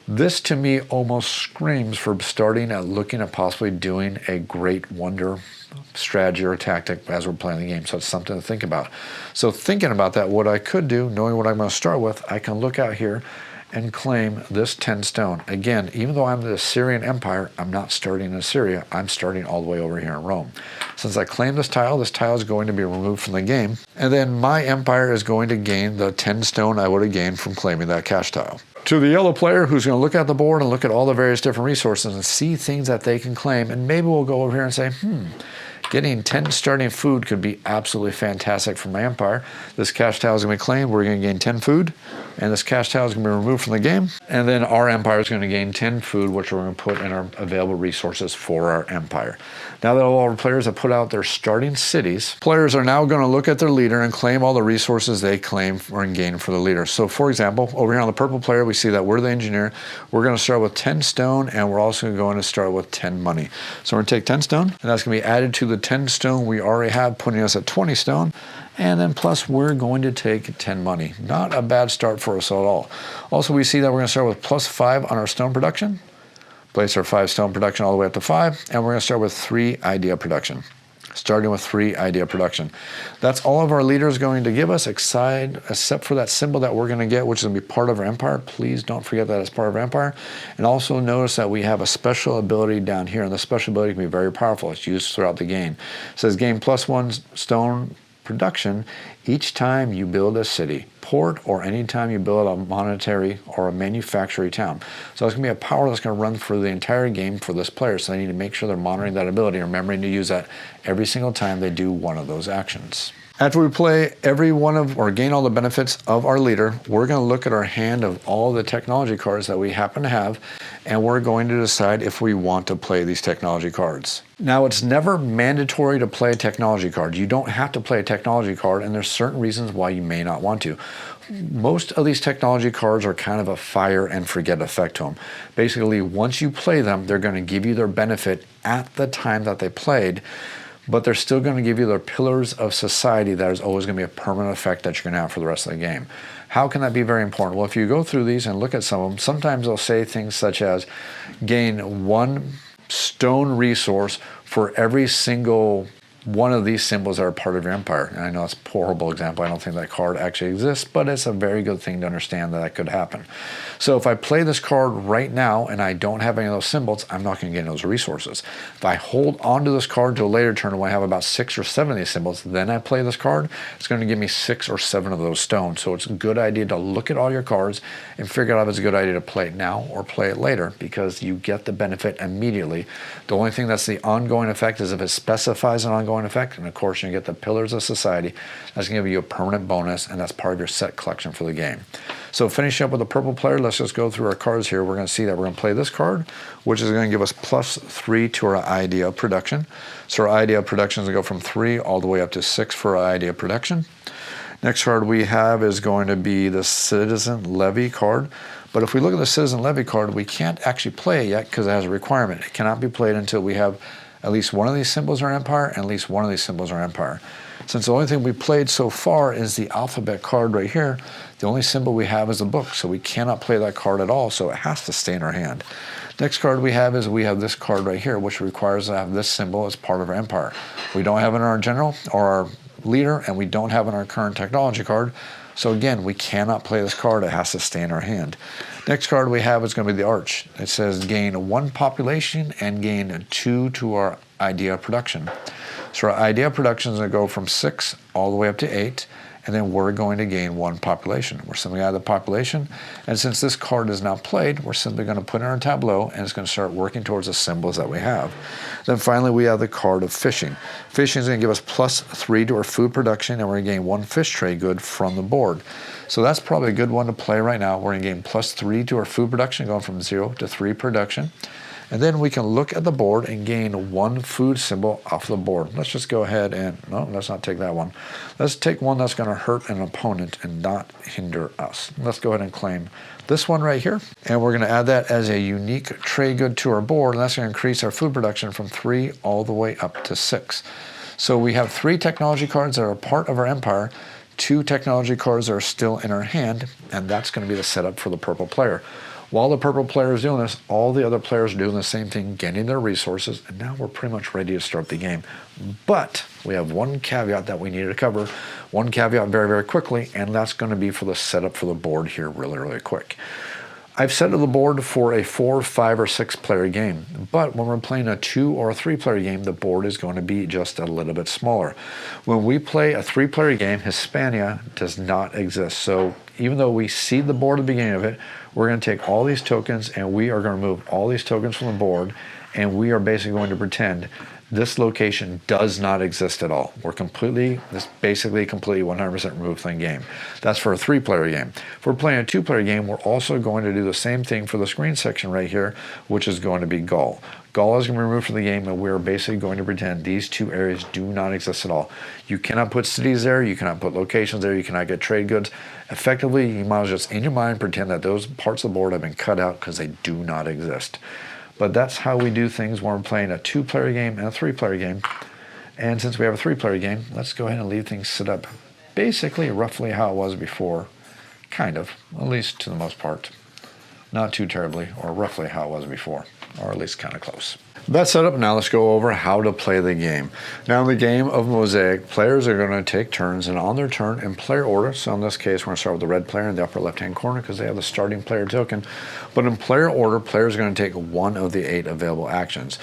[SPEAKER 1] This to me almost screams for starting at looking at possibly doing a great wonder strategy or tactic as we're playing the game. So it's something to think about. So thinking about that, what I could do, knowing what I'm going to start with, I can look out here and claim this 10 stone. Again, even though I'm the Assyrian Empire, I'm not starting in Assyria. I'm starting all the way over here in Rome. Since I claim this tile is going to be removed from the game. And then my empire is going to gain the 10 stone I would have gained from claiming that cash tile. To the yellow player who's going to look at the board and look at all the various different resources and see things that they can claim, and maybe we'll go over here and say, getting 10 starting food could be absolutely fantastic for my empire. This cash tile is going to be claimed. We're going to gain 10 food, and this cash tile is going to be removed from the game. And then our empire is going to gain 10 food, which we're going to put in our available resources for our empire. Now that all our players have put out their starting cities, players are now going to look at their leader and claim all the resources they claim or gain for the leader. So for example, over here on the purple player, we see that we're the engineer. We're going to start with 10 stone, and we're also going to start with 10 money. So we're going to take 10 stone, and that's going to be added to the 10 stone we already have, putting us at 20 stone. And then plus we're going to take 10 money. Not a bad start for us at all. Also, we see that we're going to start with plus 5 on our stone production. Place our 5 stone production all the way up to 5, and we're going to start with 3 idea production. Starting with 3 idea production. That's all of our leaders going to give us, except for that symbol that we're going to get, which is going to be part of our empire. Please don't forget that it's part of our empire. And also notice that we have a special ability down here, and the special ability can be very powerful. It's used throughout the game. It says gain +1 stone production each time you build a city, port, or anytime you build a monetary or a manufacturing town. So it's going to be a power that's going to run for the entire game for this player. So they need to make sure they're monitoring that ability, remembering to use that every single time they do one of those actions. After we play every one of, or gain all the benefits of our leader, we're going to look at our hand of all the technology cards that we happen to have, and we're going to decide if we want to play these technology cards. Now, it's never mandatory to play a technology card. You don't have to play a technology card, and there's certain reasons why you may not want to. Most of these technology cards are kind of a fire and forget effect to them. Basically, once you play them, they're going to give you their benefit at the time that they played. but they're still going to give you their pillars of society. That is always going to be a permanent effect that you're going to have for the rest of the game. How can that be very important? Well, if you go through these and look at some of them, sometimes they'll say things such as gain 1 stone resource for every single one of these symbols that are part of your empire. And I know it's a horrible example. I don't think that card actually exists, but it's a very good thing to understand that could happen. So if I play this card right now and I don't have any of those symbols, I'm not going to get those resources. If I hold on to this card to a later turn when I have about 6 or 7 of these symbols, then I play this card, it's going to give me 6 or 7 of those stones. So it's a good idea to look at all your cards and figure out if it's a good idea to play it now or play it later, because you get the benefit immediately. The only thing that's the ongoing effect is if it specifies an ongoing effect, and of course you get the pillars of society. That's going to give you a permanent bonus, and that's part of your set collection for the game. So finishing up with the purple player, let's just go through our cards here. We're going to see that we're going to play this card, which is going to give us +3 to our idea of production. So our idea of production is going to go from 3 all the way up to 6 for our idea of production. Next card we have is going to be the Citizen Levy card. But if we look at the Citizen Levy card, we can't actually play it yet because it has a requirement. It cannot be played until we have at least one of these symbols in our empire and at least one of these symbols in our empire. Since the only thing we played so far is the alphabet card right here, the only symbol we have is the book, so we cannot play that card at all, so it has to stay in our hand. Next card we have is this card right here, which requires to have this symbol as part of our empire. We don't have it in our general or our leader, and we don't have it in our current technology card. So again, we cannot play this card. It has to stay in our hand. Next card we have is going to be the Arch. It says gain 1 population and gain 2 to our idea of production. So our idea of production is going to go from 6 all the way up to 8, and then we're going to gain 1 population. We're simply out of the population, and since this card is now played, we're simply going to put it in our tableau, and it's going to start working towards the symbols that we have. Then finally, we have the card of fishing. Fishing is going to give us +3 to our food production, and we're going to gain 1 fish trade good from the board. So that's probably a good one to play right now. We're going to gain +3 to our food production, going from 0 to 3 production. And then we can look at the board and gain 1 food symbol off the board. Let's just go ahead and, no, let's not take that one. Let's take one that's going to hurt an opponent and not hinder us. Let's go ahead and claim this one right here. And we're going to add that as a unique trade good to our board, and that's going to increase our food production from 3 all the way up to 6. So we have 3 technology cards that are part of our empire, 2 technology cards that are still in our hand, and that's going to be the setup for the purple player. While the purple player is doing this, all the other players are doing the same thing, getting their resources, and now we're pretty much ready to start the game. But we have one caveat that we need to cover, one caveat very, very quickly, and that's going to be for the setup for the board here really, really quick. I've set up the board for a 4, 5, or 6 player game, but when we're playing a 2 or a 3 player game, the board is going to be just a little bit smaller. When we play a 3 player game, Hispania does not exist. So even though we seed the board at the beginning of it, we're going to take all these tokens and we are going to remove all these tokens from the board, and we are basically going to pretend this location does not exist at all. We're basically completely 100% removed from the game. That's for a 3-player game. If we're playing a 2-player game, we're also going to do the same thing for the screen section right here, which is going to be Gaul. Gaul is going to be removed from the game, and we're basically going to pretend these 2 areas do not exist at all. You cannot put cities there, you cannot put locations there, you cannot get trade goods. Effectively, you might as well just in your mind pretend that those parts of the board have been cut out because they do not exist. But that's how we do things when we're playing a 2-player game and a 3-player game. And since we have a 3-player game, let's go ahead and leave things set up basically roughly how it was before. Kind of, at least to the most part. Not too terribly, or roughly how it was before, or at least kind of close. That's set up. Now let's go over how to play the game. Now in the game of Mosaic, players are going to take turns, and on their turn in player order, so in this case we're going to start with the red player in the upper left hand corner because they have the starting player token, but in player order, players are going to take one of the 8 available actions.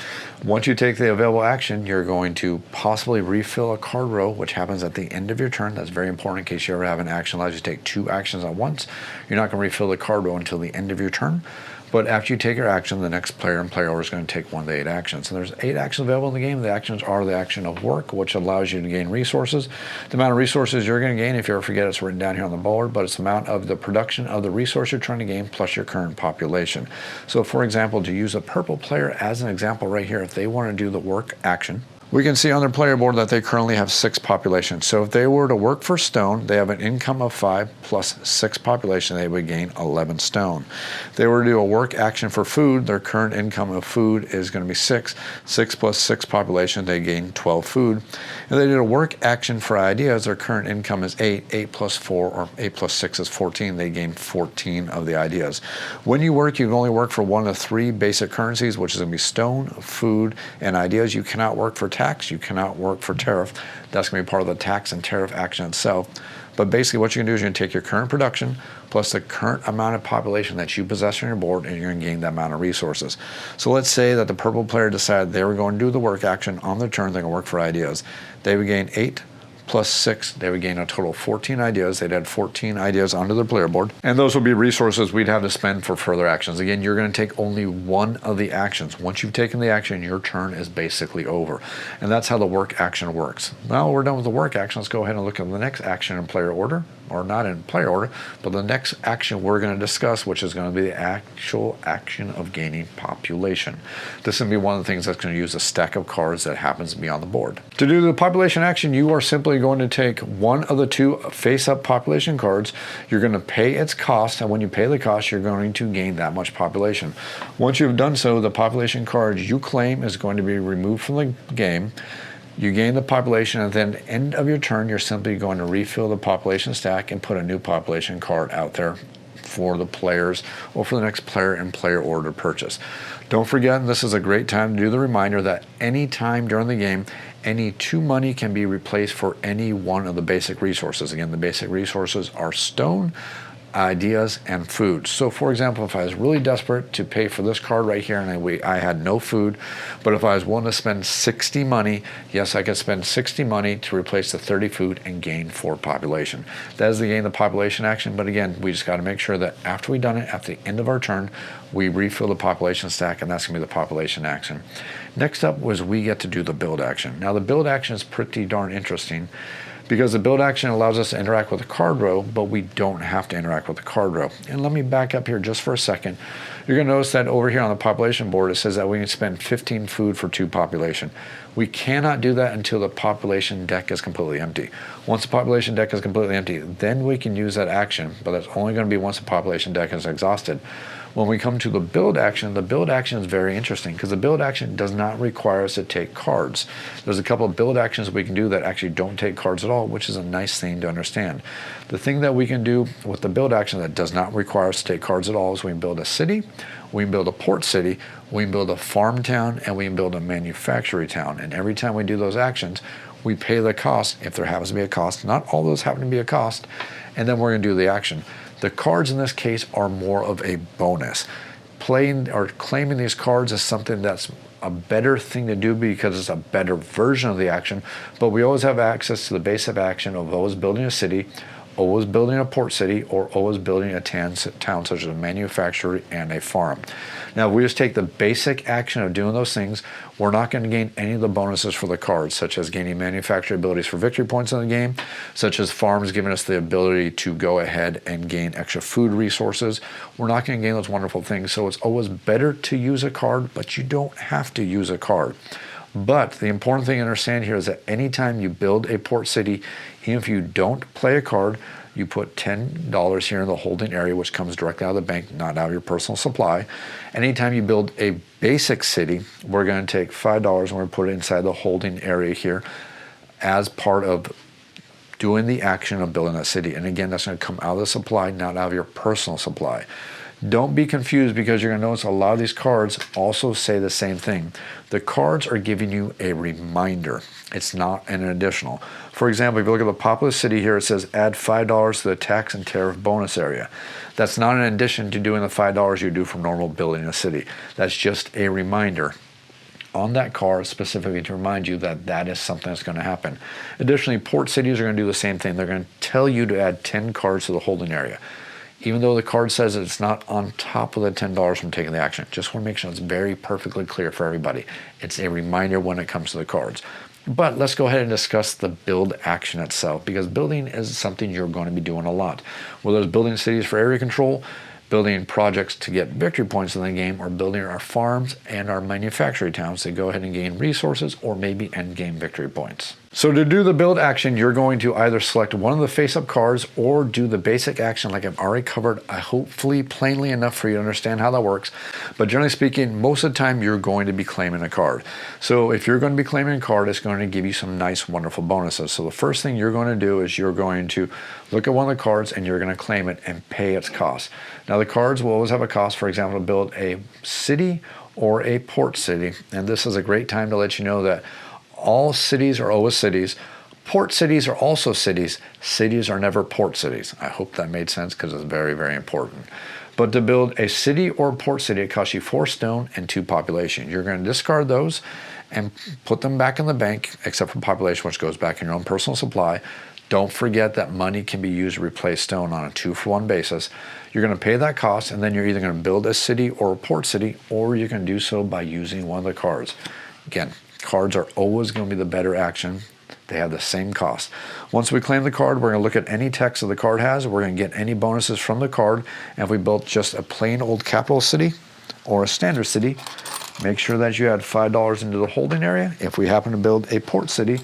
[SPEAKER 1] Once you take the available action, you're going to possibly refill a card row, which happens at the end of your turn. That's very important in case you ever have an action that allows you to take 2 actions at once. You're not going to refill the card row until the end of your turn. But after you take your action, the next player in player order is going to take one of the 8 actions. And there's 8 actions available in the game. The actions are the action of work, which allows you to gain resources. The amount of resources you're going to gain, if you ever forget, it's written down here on the board, but it's the amount of the production of the resource you're trying to gain plus your current population. So for example, to use a purple player as an example right here, if they want to do the work action, We can see on their player board that they currently have 6 population. So if they were to work for stone, they have an income of 5 plus 6 population, they would gain 11 stone. If they were to do a work action for food, their current income of food is going to be 6. 6 plus 6 population, they gain 12 food. If they did a work action for ideas, their current income is 8. 8 plus 4, or 8 plus 6 is 14. They gain 14 of the ideas. When you work, you can only work for one of 3 basic currencies, which is going to be stone, food, and ideas. You cannot work for tax, you cannot work for tariff. That's going to be part of the tax and tariff action itself. But basically what you can do is you're going to take your current production plus the current amount of population that you possess on your board, and you're going to gain that amount of resources. So let's say that the purple player decided they were going to do the work action on their turn, they're going to work for ideas. They would gain 8 plus 6, they would gain a total of 14 ideas. They'd add 14 ideas onto their player board, and those would be resources we'd have to spend for further actions. Again, you're going to take only one of the actions. Once you've taken the action, your turn is basically over, and that's how the work action works. Now we're done with the work action. Let's go ahead and look at the next action in player order, or not in player order, but the next action we're going to discuss, which is going to be the actual action of gaining population. This is going to be one of the things that's going to use a stack of cards that happens to be on the board. To do the population action, you are simply going to take one of the 2 face-up population cards. You're going to pay its cost, and when you pay the cost, you're going to gain that much population. Once you've done so, the population card you claim is going to be removed from the game. You gain the population, and then at the end of your turn, you're simply going to refill the population stack and put a new population card out there for the players or for the next player in player order purchase. Don't forget, and this is a great time to do the reminder, that any time during the game, any 2 money can be replaced for any one of the basic resources. Again, the basic resources are stone, ideas, and food. So for example, if I was really desperate to pay for this card right here and I had no food, but if I was willing to spend 60 money, yes, I could spend 60 money to replace the 30 food and gain 4 population. That is the gain the population action, but again, we just got to make sure that after we've done it, at the end of our turn, we refill the population stack, and that's going to be the population action. Next up was we get to do the build action. Now the build action is pretty darn interesting, because the build action allows us to interact with the card row, but we don't have to interact with the card row. And let me back up here just for a second. You're going to notice that over here on the population board, it says that we can spend 15 food for 2 population. We cannot do that until the population deck is completely empty. Once the population deck is completely empty, then we can use that action, but that's only going to be once the population deck is exhausted. When we come to the build action is very interesting, because the build action does not require us to take cards. There's a couple of build actions we can do that actually don't take cards at all, which is a nice thing to understand. The thing that we can do with the build action that does not require us to take cards at all is we can build a city, we can build a port city, we can build a farm town, and we can build a manufacturing town. And every time we do those actions, we pay the cost, if there happens to be a cost. Not all those happen to be a cost, and then we're going to do the action. The cards in this case are more of a bonus. Playing or claiming these cards is something that's a better thing to do because it's a better version of the action, but we always have access to the basic action of always building a city, always building a port city, or always building a town such as a manufacturer and a farm. Now, if we just take the basic action of doing those things, we're not going to gain any of the bonuses for the cards, such as gaining manufacturing abilities for victory points in the game, such as farms giving us the ability to go ahead and gain extra food resources. We're not going to gain those wonderful things, so it's always better to use a card, but you don't have to use a card. But the important thing to understand here is that anytime you build a port city, even if you don't play a card, you put $10 here in the holding area, which comes directly out of the bank, not out of your personal supply. Anytime you build a basic city, we're going to take $5 and we're going to put it inside the holding area here as part of doing the action of building that city. And again, that's going to come out of the supply, not out of your personal supply. Don't be confused, because you're going to notice a lot of these cards also say the same thing. The cards are giving you a reminder. It's not an additional. For example, if you look at the populous city here, it says add $5 to the tax and tariff bonus area. That's not in addition to doing the $5 you do from normal building a city. That's just a reminder on that card specifically to remind you that that is something that's going to happen. Additionally, port cities are going to do the same thing. They're going to tell you to add 10 cards to the holding area. Even though the card says that it's not on top of the $10 from taking the action. Just want to make sure it's very perfectly clear for everybody. It's a reminder when it comes to the cards. But let's go ahead and discuss the build action itself, because building is something you're going to be doing a lot. Whether it's building cities for area control, building projects to get victory points in the game, or building our farms and our manufacturing towns to go ahead and gain resources or maybe end game victory points. So to do the build action, you're going to either select one of the face-up cards or do the basic action like I've already covered, hopefully plainly enough for you to understand how that works. But generally speaking, most of the time you're going to be claiming a card. So if you're going to be claiming a card, it's going to give you some nice, wonderful bonuses. So the first thing you're going to do is you're going to look at one of the cards and you're going to claim it and pay its cost. Now the cards will always have a cost, for example, to build a city or a port city. And this is a great time to let you know that all cities are always cities. Port cities are also cities. Cities are never port cities. I hope that made sense because it's very, very important. But to build a city or port city, it costs you 4 stone and 2 population. You're going to discard those and put them back in the bank, except for population, which goes back in your own personal supply. Don't forget that money can be used to replace stone on a 2-for-1 basis. You're going to pay that cost, and then you're either going to build a city or a port city, or you can do so by using one of the cards. Again, cards are always going to be the better action. They have the same cost. Once we claim the card, we're going to look at any text that the card has. We're going to get any bonuses from the card. And if we built just a plain old capital city or a standard city, make sure that you add $5 into the holding area. If we happen to build a port city,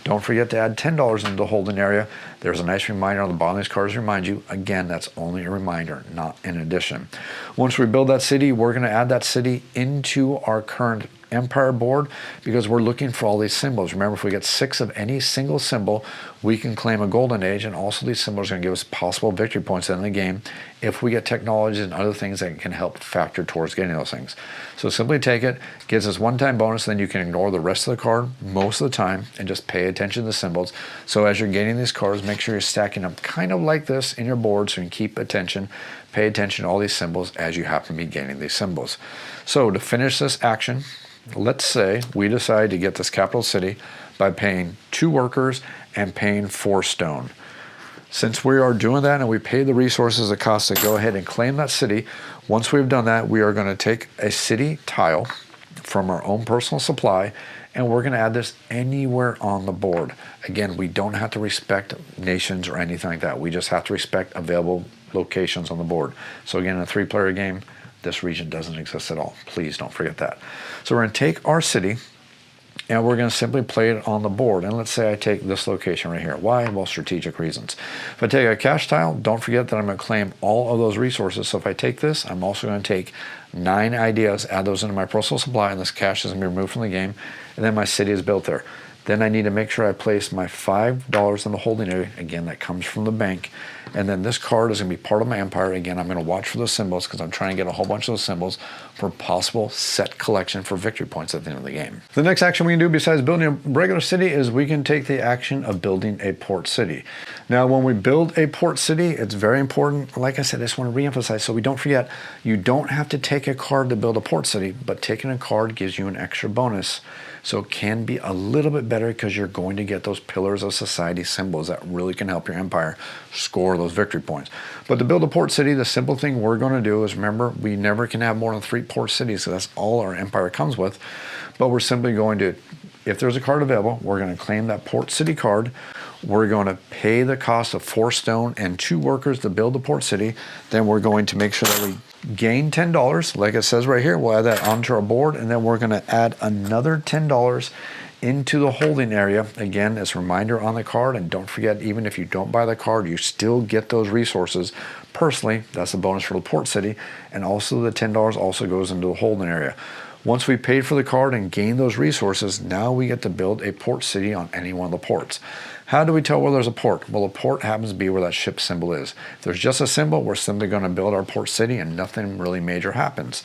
[SPEAKER 1] don't forget to add $10 into the holding area. There's a nice reminder on the bottom of these cards to remind you. Again, that's only a reminder, not an addition. Once we build that city, we're going to add that city into our current empire board because we're looking for all these symbols. Remember, if we get 6 of any single symbol, we can claim a golden age, and also these symbols are going to give us possible victory points in the game if we get technologies and other things that can help factor towards getting those things. So simply take it, gives us one-time bonus, then you can ignore the rest of the card most of the time and just pay attention to the symbols. So as you're getting these cards, make sure you're stacking them kind of like this in your board so you can keep attention, pay attention to all these symbols as you happen to be gaining these symbols. So to finish this action, let's say we decide to get this capital city by paying 2 workers and paying 4 stone. Since we are doing that and we pay the resources it costs to go ahead and claim that city, once we've done that, we are going to take a city tile from our own personal supply and we're going to add this anywhere on the board. Again, we don't have to respect nations or anything like that. We just have to respect available locations on the board. So again, in a 3-player game, this region doesn't exist at all. Please don't forget that. So we're going to take our city and we're going to simply play it on the board. And let's say I take this location right here. Why? Well, strategic reasons. If I take a cash tile, don't forget that I'm going to claim all of those resources. So if I take this, I'm also going to take 9 ideas, add those into my personal supply, and this cash is going to be removed from the game. And then my city is built there. Then I need to make sure I place my $5 in the holding area. Again, that comes from the bank. And then this card is going to be part of my empire. Again, I'm going to watch for those symbols because I'm trying to get a whole bunch of those symbols for possible set collection for victory points at the end of the game. The next action we can do besides building a regular city is we can take the action of building a port city. Now, when we build a port city, it's very important. Like I said, I just want to reemphasize so we don't forget, you don't have to take a card to build a port city, but taking a card gives you an extra bonus. So it can be a little bit better because you're going to get those pillars of society symbols that really can help your empire score those victory points. But to build a port city, the simple thing we're going to do is remember, we never can have more than 3 port cities, so that's all our empire comes with. But we're simply going to, if there's a card available, we're going to claim that port city card. We're going to pay the cost of 4 stone and 2 workers to build the port city. Then we're going to make sure that we gain $10, like it says right here. We'll add that onto our board, and then we're going to add another $10 into the holding area. Again, as a reminder on the card, and don't forget, even if you don't buy the card, you still get those resources personally. That's a bonus for the port city, and also the $10 also goes into the holding area. Once we paid for the card and gained those resources, now we get to build a port city on any one of the ports. How do we tell where there's a port? Well, a port happens to be where that ship symbol is. If there's just a symbol, we're simply going to build our port city and nothing really major happens.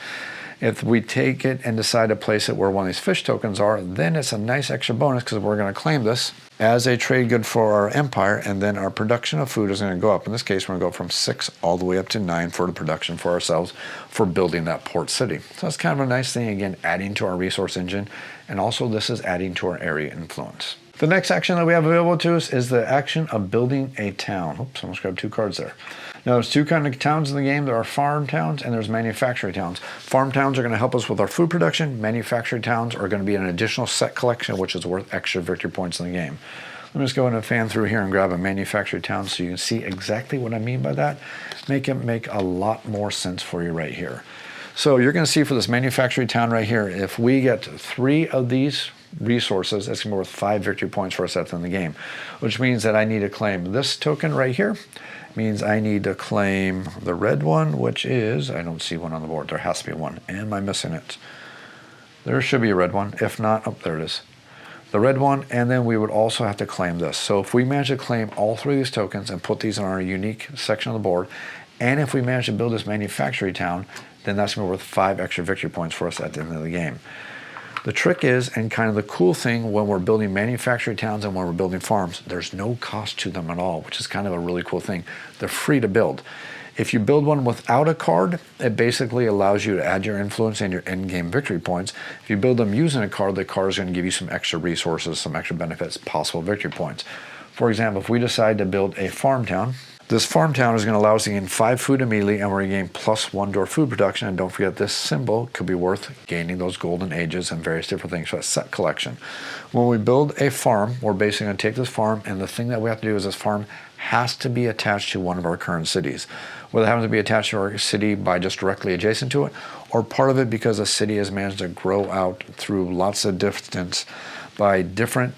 [SPEAKER 1] If we take it and decide to place it where one of these fish tokens are, then it's a nice extra bonus because we're going to claim this as a trade good for our empire, and then our production of food is going to go up. In this case, we're going to go from 6 all the way up to 9 for the production for ourselves for building that port city. So that's kind of a nice thing, again, adding to our resource engine, and also this is adding to our area influence. The next action that we have available to us is the action of building a town. Oops, almost grabbed 2 cards there. Now, there's 2 kinds of towns in the game. There are farm towns and there's manufacturing towns. Farm towns are going to help us with our food production. Manufacturing towns are going to be an additional set collection, which is worth extra victory points in the game. Let me just go in and fan through here and grab a manufactured town so you can see exactly what I mean by that. Make it make a lot more sense for you right here. So you're going to see for this manufactured town right here, if we get 3 of these resources, it's going to be worth 5 victory points for us at the end of the game, which means that I need to claim this token right here. Means I need to claim the red one, which is, I don't see one on the board. There has to be one. Am I missing it? There should be a red one. If not, oh, there it is. The red one, and then we would also have to claim this. So if we manage to claim all 3 of these tokens and put these on our unique section of the board, and if we manage to build this manufacturing town, then that's going to be worth 5 extra victory points for us at the end of the game. The trick is, and kind of the cool thing when we're building manufacturing towns and when we're building farms, there's no cost to them at all, which is kind of a really cool thing. They're free to build. If you build one without a card, it basically allows you to add your influence and your end-game victory points. If you build them using a card, the card is going to give you some extra resources, some extra benefits, possible victory points. For example, if we decide to build a farm town, this farm town is going to allow us to gain 5 food immediately, and we're going to gain +1 door food production. And don't forget, this symbol could be worth gaining those golden ages and various different things for that set collection. When we build a farm, we're basically going to take this farm, and the thing that we have to do is this farm has to be attached to one of our current cities. Whether it happens to be attached to our city by just directly adjacent to it, or part of it because the city has managed to grow out through lots of distance by different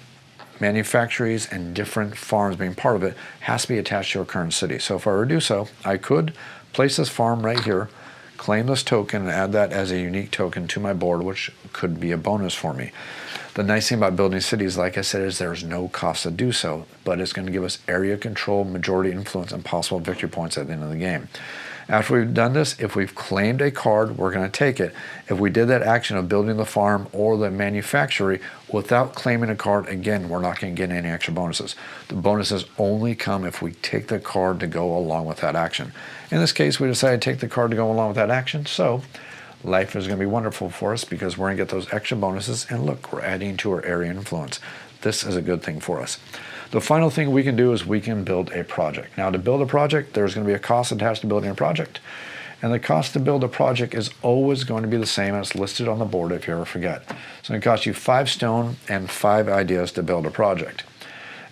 [SPEAKER 1] manufactories and different farms being part of it, has to be attached to your current city. So if I were to do so, I could place this farm right here, claim this token, and add that as a unique token to my board, which could be a bonus for me. The nice thing about building cities, like I said, is there's no cost to do so, but it's going to give us area control, majority influence, and possible victory points at the end of the game. After we've done this, if we've claimed a card, we're going to take it. If we did that action of building the farm or the manufactory without claiming a card, again, we're not going to get any extra bonuses. The bonuses only come if we take the card to go along with that action. In this case, we decided to take the card to go along with that action, so life is going to be wonderful for us because we're going to get those extra bonuses, and look, we're adding to our area influence. This is a good thing for us. The final thing we can do is we can build a project. Now, to build a project, there's going to be a cost attached to building a project. And the cost to build a project is always going to be the same as listed on the board if you ever forget. So it costs you 5 stone and 5 ideas to build a project.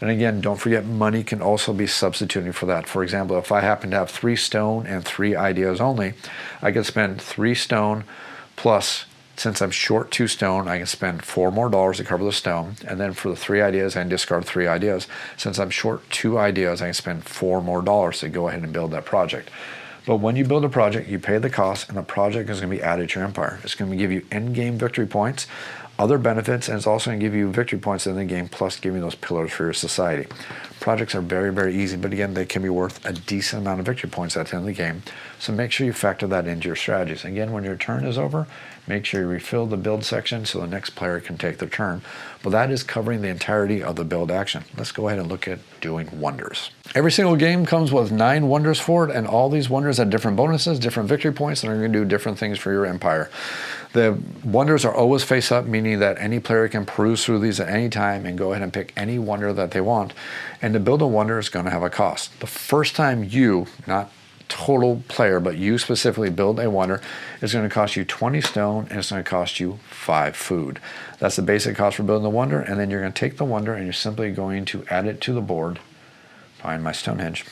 [SPEAKER 1] And again, don't forget, money can also be substituting for that. For example, if I happen to have 3 stone and 3 ideas only, I could spend 3 stone plus, since I'm short 2 stone, I can spend $4 more to cover the stone. And then for the 3 ideas, I can discard 3 ideas. Since I'm short 2 ideas, I can spend $4 more to go ahead and build that project. But when you build a project, you pay the cost, and the project is going to be added to your empire. It's going to give you end-game victory points, other benefits, and it's also going to give you victory points in the game, plus giving those pillars for your society. Projects are very, very easy, but again, they can be worth a decent amount of victory points at the end of the game. So make sure you factor that into your strategies. Again, when your turn is over, make sure you refill the build section so the next player can take their turn. But that is covering the entirety of the build action. Let's go ahead and look at doing wonders. Every single game comes with 9 wonders for it, and all these wonders have different bonuses, different victory points, and are going to do different things for your empire. The wonders are always face up, meaning that any player can peruse through these at any time and go ahead and pick any wonder that they want. And to build a wonder is going to have a cost. The first time you, not total player, but you specifically build a wonder, is going to cost you 20 stone, and it's going to cost you 5 food. That's the basic cost for building the wonder, and then you're going to take the wonder and you're simply going to add it to the board. Find my Stonehenge.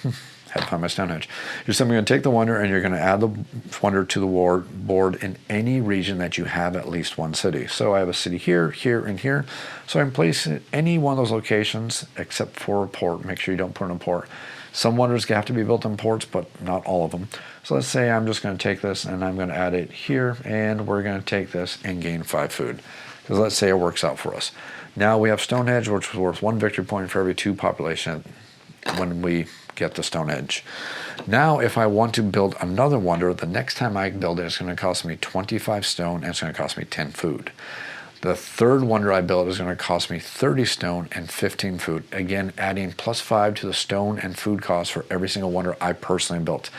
[SPEAKER 1] Had to find my Stonehenge. You're simply going to take the wonder and you're going to add the wonder to the board in any region that you have at least 1 city. So I have a city here, here, and here. So I can place it in any one of those locations except for a port. Make sure you don't put in a port. Some wonders have to be built in ports, but not all of them. So let's say I'm just going to take this and I'm going to add it here, and we're going to take this and gain 5 food. Because let's say it works out for us. Now we have Stonehenge, which is worth 1 victory point for every 2 population when we get the Stonehenge. Now, if I want to build another wonder, the next time I build it, it's going to cost me 25 stone, and it's going to cost me 10 food. The third wonder I build is going to cost me 30 stone and 15 food. Again, adding +5 to the stone and food cost for every single wonder I personally built,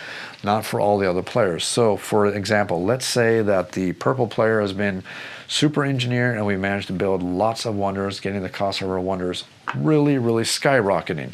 [SPEAKER 1] not for all the other players. So, for example, let's say that the purple player has been super engineer and we managed to build lots of wonders, getting the cost of our wonders really, really skyrocketing.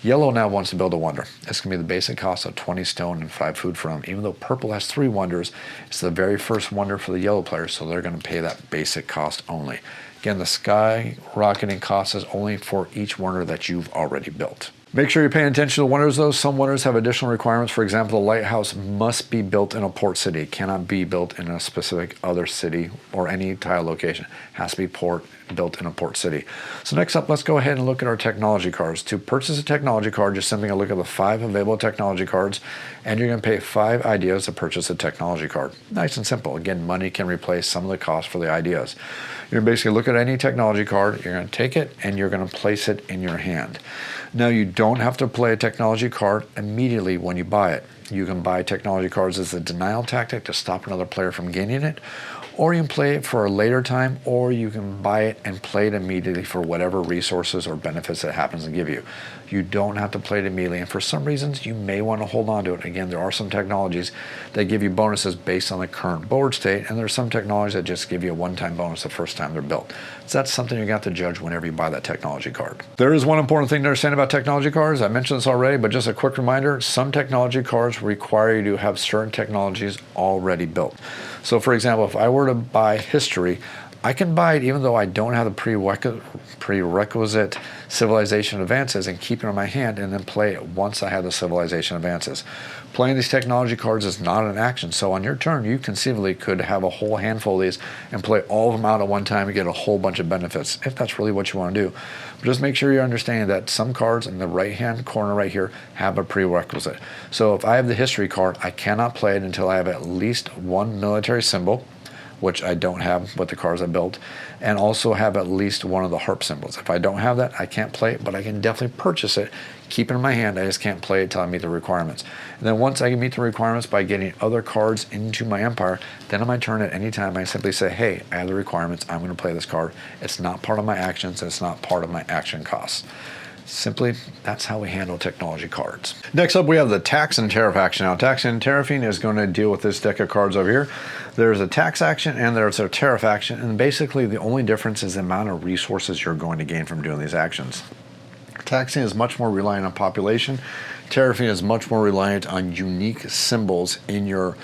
[SPEAKER 1] Yellow now wants to build a wonder. It's going to be the basic cost of 20 stone and 5 food for them. Even though purple has 3 wonders, it's the very first wonder for the yellow players, so they're going to pay that basic cost only. Again, the skyrocketing cost is only for each wonder that you've already built. Make sure you're paying attention to wonders though. Some wonders have additional requirements. For example, the lighthouse must be built in a port city. It cannot be built in a specific other city or any tile location. It has to be built in a port city. So next up, let's go ahead and look at our technology cards. To purchase a technology card, just simply look at the 5 available technology cards, and you're going to pay 5 ideas to purchase a technology card. Nice and simple. Again, money can replace some of the cost for the ideas. You're basically look at any technology card, you're going to take it, and you're going to place it in your hand. Now, you don't have to play a technology card immediately when you buy it. You can buy technology cards as a denial tactic to stop another player from gaining it, or you can play it for a later time, or you can buy it and play it immediately for whatever resources or benefits it happens to give you. You don't have to play it immediately, and for some reasons you may want to hold on to it. Again, there are some technologies that give you bonuses based on the current board state, and there's some technologies that just give you a one-time bonus the first time they're built. So that's something you got to judge whenever you buy that technology card. There is one important thing to understand about technology cards. I mentioned this already, but just a quick reminder, some technology cards require you to have certain technologies already built. So for example, if I were to buy history, I can buy it even though I don't have the prerequisite civilization advances and keep it in my hand and then play it once I have the civilization advances. Playing these technology cards is not an action, so on your turn you conceivably could have a whole handful of these and play all of them out at one time and get a whole bunch of benefits, if that's really what you want to do. But just make sure you understand that some cards in the right hand corner right here have a prerequisite. So if I have the history card, I cannot play it until I have at least 1 military symbol, which I don't have with the cards I built, and also have at least one of the harp symbols. If I don't have that, I can't play it, but I can definitely purchase it, keep it in my hand. I just can't play it until I meet the requirements. And then once I can meet the requirements by getting other cards into my empire, then on my turn at any time, I simply say, hey, I have the requirements, I'm going to play this card. It's not part of my actions, it's not part of my action costs. Simply, that's how we handle technology cards. Next up, we have the tax and tariff action. Now, tax and tariffing is going to deal with this deck of cards over here. There's a tax action and there's a tariff action, and basically the only difference is the amount of resources you're going to gain from doing these actions. Taxing is much more reliant on population. Tariffing is much more reliant on unique symbols in your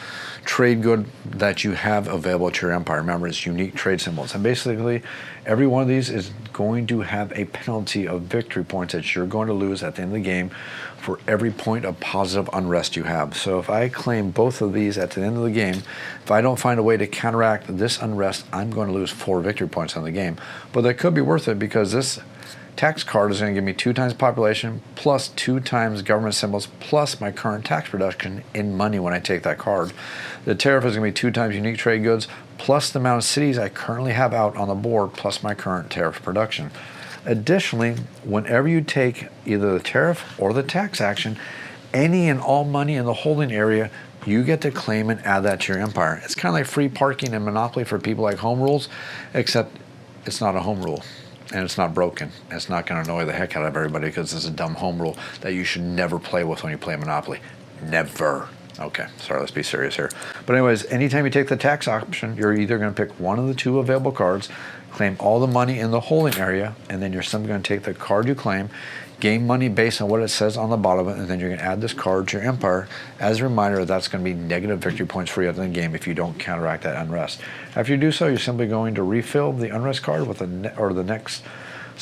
[SPEAKER 1] trade good that you have available to your empire. Remember, it's unique trade symbols. And basically, every one of these is going to have a penalty of victory points that you're going to lose at the end of the game for every point of positive unrest you have. So if I claim both of these at the end of the game, if I don't find a way to counteract this unrest, I'm going to lose 4 victory points on the game. But that could be worth it because this tax card is going to give me 2 times population plus 2 times government symbols plus my current tax production in money when I take that card. The tariff is going to be 2 times unique trade goods plus the amount of cities I currently have out on the board plus my current tariff production. Additionally, whenever you take either the tariff or the tax action, any and all money in the holding area, you get to claim and add that to your empire. It's kind of like free parking and Monopoly for people like home rules, except it's not a home rule. And it's not broken. It's not going to annoy the heck out of everybody because it's a dumb home rule that you should never play with when you play Monopoly. Never. Okay, sorry, let's be serious here. But anyways, anytime you take the tax option, you're either going to pick one of the 2 available cards, claim all the money in the holding area, and then you're simply going to take the card you claim, gain money based on what it says on the bottom of it, and then you're going to add this card to your empire. As a reminder, that's going to be negative victory points for you at the end of the game if you don't counteract that unrest. After you do so, you're simply going to refill the unrest card with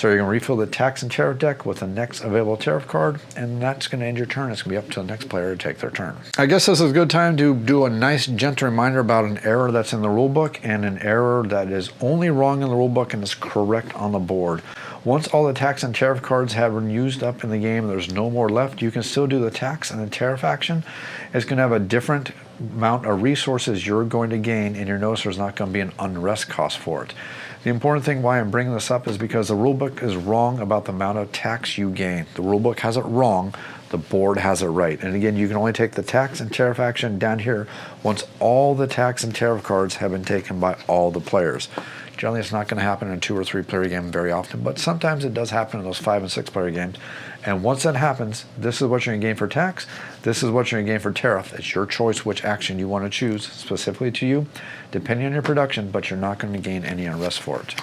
[SPEAKER 1] you're going to refill the tax and tariff deck with the next available tariff card, and that's going to end your turn. It's going to be up to the next player to take their turn. I guess this is a good time to do a nice, gentle reminder about an error that's in the rulebook and an error that is only wrong in the rulebook and is correct on the board. Once all the tax and tariff cards have been used up in the game, there's no more left. You can still do the tax and the tariff action. It's going to have a different amount of resources you're going to gain, and you'll notice there's not going to be an unrest cost for it. The important thing why I'm bringing this up is because the rulebook is wrong about the amount of tax you gain. The rulebook has it wrong, the board has it right. And again, you can only take the tax and tariff action down here once all the tax and tariff cards have been taken by all the players. Generally, it's not going to happen in a 2 or 3 player game very often, but sometimes it does happen in those 5 and 6 player games. And once that happens, this is what you're going to gain for tax, this is what you're going to gain for tariff. It's your choice which action you want to choose, specifically to you, depending on your production, but you're not going to gain any unrest for it.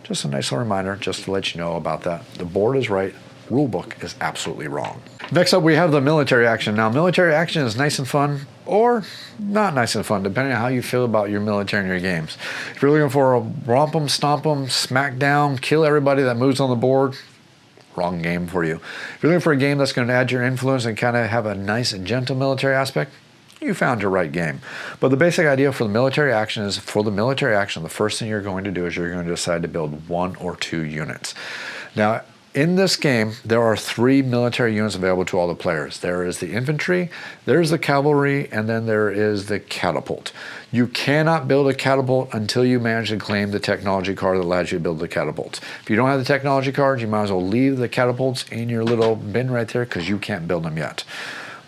[SPEAKER 1] Just a nice little reminder, just to let you know about that. The board is right, rulebook is absolutely wrong. Next up, we have the military action. Now, military action is nice and fun, or not nice and fun, depending on how you feel about your military in your games. If you're looking for a romp 'em, stomp 'em, smack down, kill everybody that moves on the board, wrong game for you. If you're looking for a game that's going to add your influence and kind of have a nice and gentle military aspect, you found your right game. But the basic idea for the military action is, for the military action, the first thing you're going to do is you're going to decide to build 1 or 2 units. Now, in this game, there are 3 military units available to all the players. There is the infantry, there's the cavalry, and then there is the catapult. You cannot build a catapult until you manage to claim the technology card that allows you to build the catapults. If you don't have the technology cards, you might as well leave the catapults in your little bin right there, because you can't build them yet.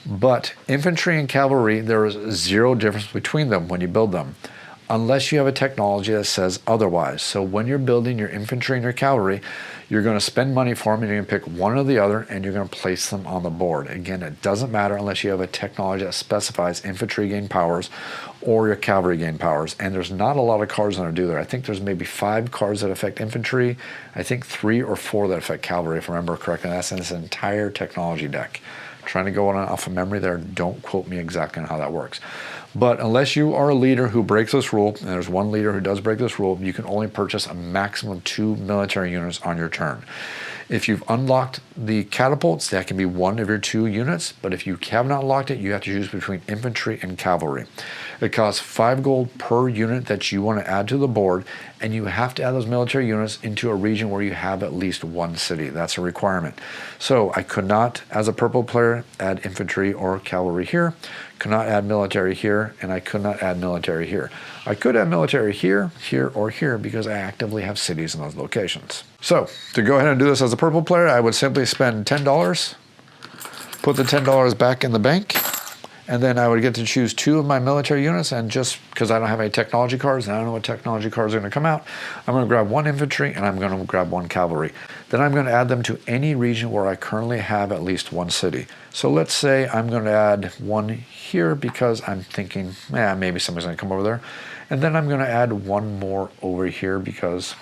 [SPEAKER 1] But infantry and cavalry, there is 0 difference between them when you build them, unless you have a technology that says otherwise. So when you're building your infantry and your cavalry, you're going to spend money for them, and you're going to pick one or the other, and you're going to place them on the board. Again, it doesn't matter unless you have a technology that specifies infantry gain powers or your cavalry gain powers. And there's not a lot of cards that do that. I think there's maybe 5 cards that affect infantry. I think 3 or 4 that affect cavalry, if I remember correctly. That's in this entire technology deck. Trying to go on off of memory there. Don't quote me exactly on how that works. But unless you are a leader who breaks this rule, and there's one leader who does break this rule, you can only purchase a maximum 2 military units on your turn. If you've unlocked the catapults, that can be 1 of your 2 units, but if you have not unlocked it, you have to choose between infantry and cavalry. It costs 5 gold per unit that you want to add to the board, and you have to add those military units into a region where you have at least 1 city. That's a requirement. So I could not, as a purple player, add infantry or cavalry here, could not add military here, and I could not add military here. I could add military here, here, or here, because I actively have cities in those locations. So to go ahead and do this as a purple player, I would simply spend $10, put the $10 back in the bank, and then I would get to choose 2 of my military units, and just because I don't have any technology cards, and I don't know what technology cards are going to come out, I'm going to grab 1 infantry, and I'm going to grab 1 cavalry. Then I'm going to add them to any region where I currently have at least 1 city. So let's say I'm going to add 1 here, because I'm thinking, maybe somebody's going to come over there. And then I'm going to add 1 more over here, because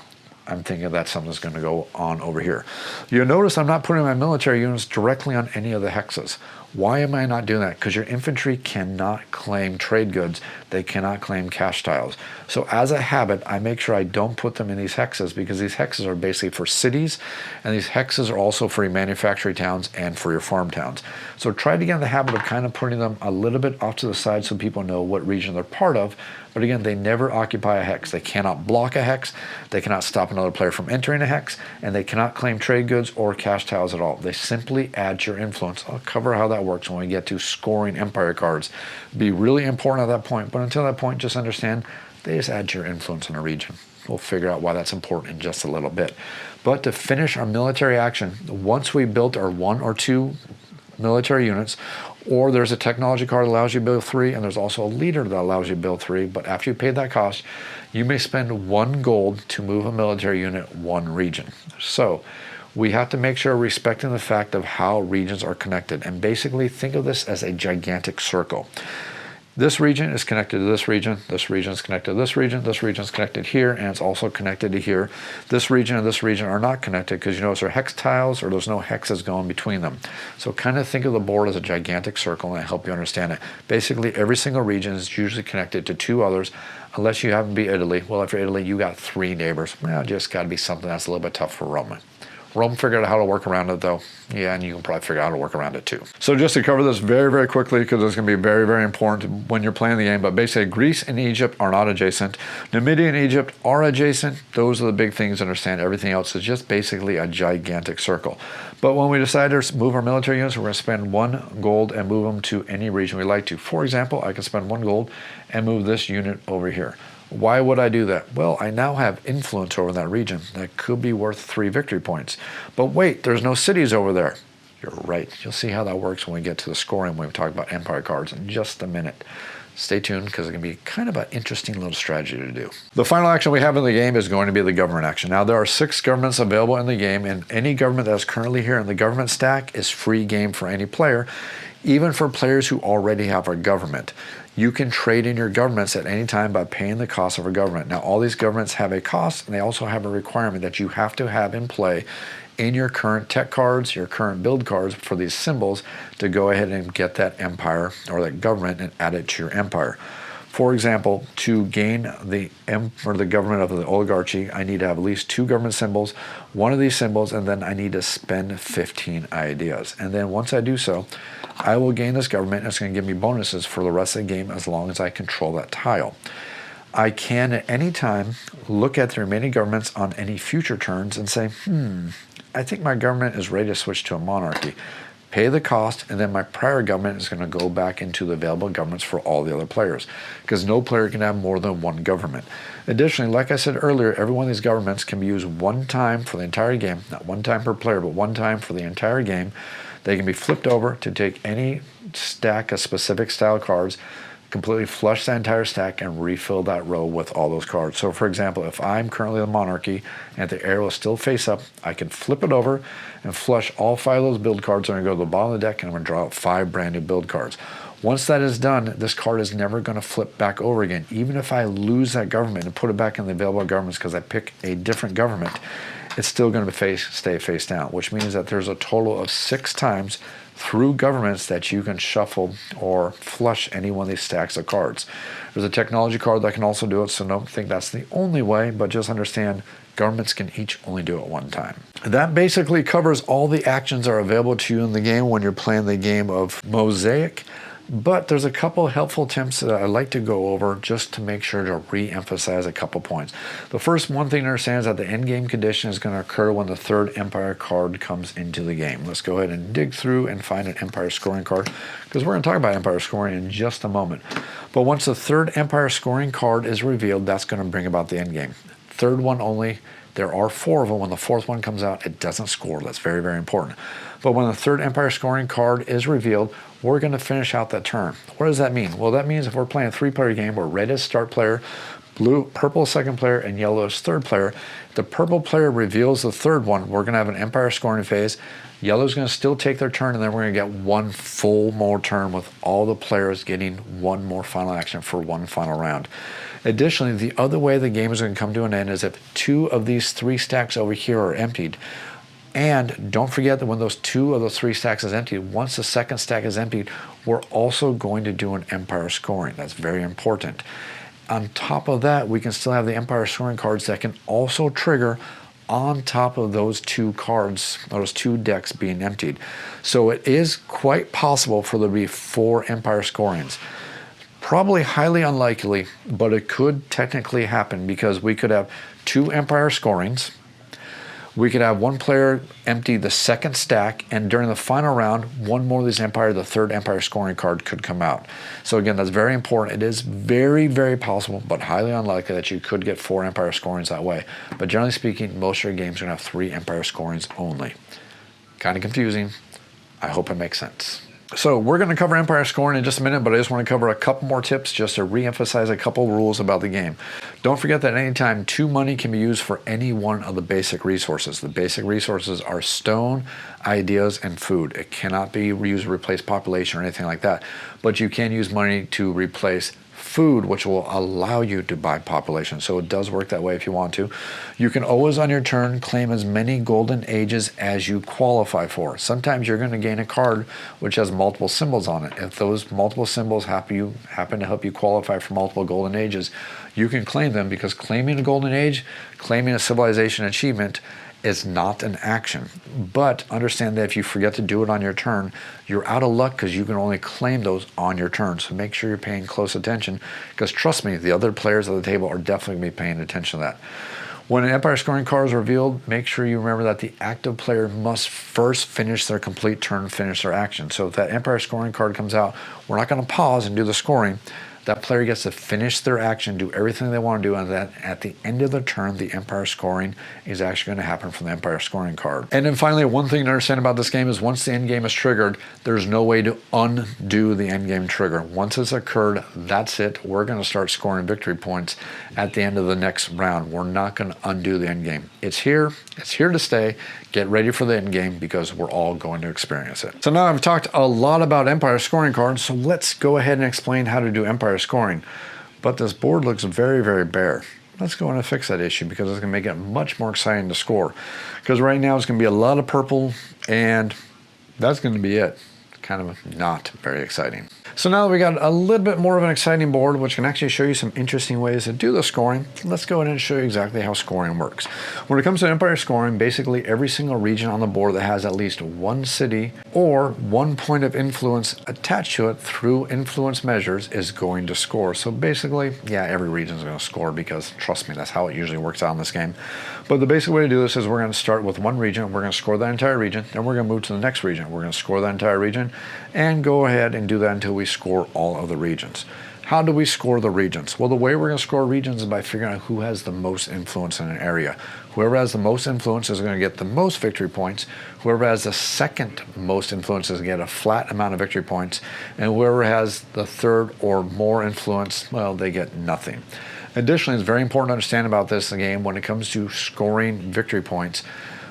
[SPEAKER 1] I'm thinking that something's going to go on over here. You'll notice I'm not putting my military units directly on any of the hexes. Why am I not doing that? Because your infantry cannot claim trade goods. They cannot claim cash tiles. So as a habit, I make sure I don't put them in these hexes, because these hexes are basically for cities, and these hexes are also for your manufacturing towns and for your farm towns. So try to get in the habit of kind of putting them a little bit off to the side so people know what region they're part of. But again, they never occupy a hex. They cannot block a hex, they cannot stop another player from entering a hex, and they cannot claim trade goods or cash tiles at all. They simply add to your influence. I'll cover how that works when we get to scoring empire cards. Be really important at that point, but until that point, just understand they just add to your influence in a region. We'll figure out why that's important in just a little bit. But to finish our military action, once we built our 1 or 2 military units, or there's a technology card that allows you to build 3, and there's also a leader that allows you to build 3, but after you pay that cost, you may spend 1 gold to move a military unit 1 region. So we have to make sure we're respecting the fact of how regions are connected, and basically think of this as a gigantic circle. This region is connected to this region is connected to this region is connected here, and it's also connected to here. This region and this region are not connected, because you notice there are hex tiles, or there's no hexes going between them. So kind of think of the board as a gigantic circle, and I help you understand it. Basically, every single region is usually connected to 2 others, unless you happen to be Italy. Well, if you're Italy, you got 3 neighbors. Well, just got to be something that's a little bit tough for Rome. Rome figured out how to work around it, though. Yeah, and you can probably figure out how to work around it too. So just to cover this very, very quickly, because it's going to be very, very important when you're playing the game, but basically Greece and Egypt are not adjacent. Namibia and Egypt are adjacent. Those are the big things to understand. Everything else is just basically a gigantic circle. But when we decide to move our military units, we're going to spend 1 gold and move them to any region we like to. For example, I can spend 1 gold and move this unit over here. Why would I do that? Well, I now have influence over that region that could be worth 3 victory points. But wait, there's no cities over there. You're right. You'll see how that works when we get to the scoring, when we talk about empire cards in just a minute. Stay tuned, because it's going to be kind of an interesting little strategy to do. The final action we have in the game is going to be the government action. Now, there are 6 governments available in the game, and any government that is currently here in the government stack is free game for any player, even for players who already have a government. You can trade in your governments at any time by paying the cost of a government. Now, all these governments have a cost, and they also have a requirement that you have to have in play in your current tech cards, your current build cards for these symbols to go ahead and get that empire or that government and add it to your empire. For example, to gain the government of the oligarchy, I need to have at least 2 government symbols, one of these symbols, and then I need to spend 15 ideas. And then once I do so, I will gain this government, and it's going to give me bonuses for the rest of the game as long as I control that tile. I can at any time look at the remaining governments on any future turns and say, I think my government is ready to switch to a monarchy. Pay the cost, and then my prior government is going to go back into the available governments for all the other players, because no player can have more than 1 government. Additionally, like I said earlier, every one of these governments can be used 1 time for the entire game, not 1 time per player, but 1 time for the entire game. They can be flipped over to take any stack of specific style cards, completely flush that entire stack, and refill that row with all those cards. So for example, if I'm currently the monarchy and the arrow is still face up, I can flip it over and flush all 5 of those build cards. I'm going to go to the bottom of the deck and I'm going to draw out 5 brand new build cards. Once that is done, this card is never going to flip back over again. Even if I lose that government and put it back in the available governments because I pick a different government, it's still going to stay face down, which means that there's a total of 6 times through governments that you can shuffle or flush any one of these stacks of cards. There's a technology card that can also do it, so don't think that's the only way, but just understand governments can each only do it 1 time. That basically covers all the actions that are available to you in the game when you're playing the game of Mosaic. But there's a couple helpful tips that I like to go over just to make sure to re-emphasize a couple points. The first one thing to understand is that the end game condition is going to occur when the 3rd empire card comes into the game. Let's go ahead and dig through and find an empire scoring card, because we're going to talk about empire scoring in just a moment. But once the 3rd empire scoring card is revealed, that's going to bring about the end game. 3rd one only. There are 4 of them. When the 4th one comes out, it doesn't score. That's very, very important. But when the 3rd empire scoring card is revealed, we're going to finish out that turn. What does that mean? Well, that means if we're playing a 3-player game where red is start player, purple is 2nd player, and yellow is 3rd player, the purple player reveals the 3rd one, we're going to have an empire scoring phase. Yellow's going to still take their turn, and then we're going to get 1 full more turn with all the players getting 1 more final action for 1 final round. Additionally, the other way the game is going to come to an end is if 2 of these 3 stacks over here are emptied. And don't forget that when those 2 of those 3 stacks is emptied, once the 2nd stack is emptied, we're also going to do an empire scoring. That's very important. On top of that, we can still have the empire scoring cards that can also trigger on top of those 2 cards, those 2 decks being emptied. So it is quite possible for there to be 4 empire scorings. Probably highly unlikely, but it could technically happen, because we could have 2 empire scorings. We could have 1 player empty the 2nd stack, and during the final round, 1 more of these empire, the 3rd empire scoring card could come out. So again, that's very important. It is very, very possible, but highly unlikely that you could get 4 empire scorings that way. But generally speaking, most of your games are going to have 3 empire scorings only. Kind of confusing. I hope it makes sense. So we're going to cover empire scoring in just a minute, but I just want to cover a couple more tips just to re-emphasize a couple rules about the game. Don't forget that at any time, 2 money can be used for any one of the basic resources. The basic resources are stone, ideas, and food. It cannot be used to replace population or anything like that, but you can use money to replace food, which will allow you to buy population. So it does work that way if you want to. You can always on your turn claim as many golden ages as you qualify for. Sometimes you're going to gain a card which has multiple symbols on it. If those multiple symbols happen to help you qualify for multiple golden ages, you can claim them, because claiming a golden age, claiming a civilization achievement, is not an action. But understand that if you forget to do it on your turn, you're out of luck, because you can only claim those on your turn. So make sure you're paying close attention, because trust me, the other players at the table are definitely going to be paying attention to that. When an empire scoring card is revealed, make sure you remember that the active player must first finish their complete turn, finish their action. So if that empire scoring card comes out, we're not going to pause and do the scoring. That player gets to finish their action, do everything they want to do, and then at the end of the turn, the empire scoring is actually going to happen from the empire scoring card. And then finally, one thing to understand about this game is once the end game is triggered, there's no way to undo the end game trigger. Once it's occurred, that's it. We're going to start scoring victory points at the end of the next round. We're not going to undo the end game. It's here to stay. Get ready for the end game, because we're all going to experience it. So now I've talked a lot about empire scoring cards, so let's go ahead and explain how to do empire scoring. But this board looks very, very bare. let's go in and fix that issue because it's going to make it much more exciting to score. Because right now it's going to be a lot of purple, and that's going to be it. Kind of not very exciting. So now that we got a little bit more of an exciting board, which can actually show you some interesting ways to do the scoring, let's go ahead and show you exactly how scoring works. When it comes to empire scoring, basically every single region on the board that has at least one city or 1 point of influence attached to it through influence measures is going to score. So basically, yeah, every region is going to score because, trust me, that's how it usually works out in this game. But the basic way to do this is we're going to start with one region, we're going to score that entire region, then we're going to move to the next region, we're going to score that entire region, and go ahead and do that until we score all of the regions. How do we score the regions? Well, the way we're going to score regions is by figuring out who has the most influence in an area. Whoever has the most influence is going to get the most victory points. Whoever has the second most influence is going to get a flat amount of victory points. And whoever has the third or more influence, well, they get nothing. Additionally, it's very important to understand about this game when it comes to scoring victory points.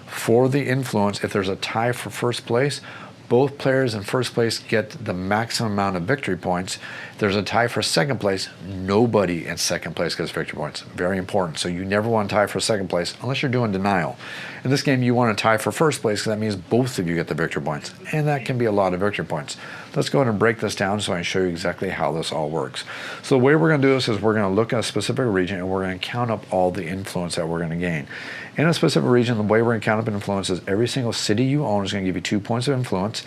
[SPEAKER 1] For the influence, if there's a tie for first place, both players in first place get the maximum amount of victory points. If there's a tie for second place, nobody in second place gets victory points. Very important. So you never want to tie for second place unless you're doing denial. In this game, you want to tie for first place because that means both of you get the victory points. And that can be a lot of victory points. Let's go ahead and break this down so I can show you exactly how this all works. So the way we're going to do this is we're going to look at a specific region and we're going to count up all the influence that we're going to gain. In a specific region, the way we're going to count up influence is every single city you own is going to give you 2 points of influence.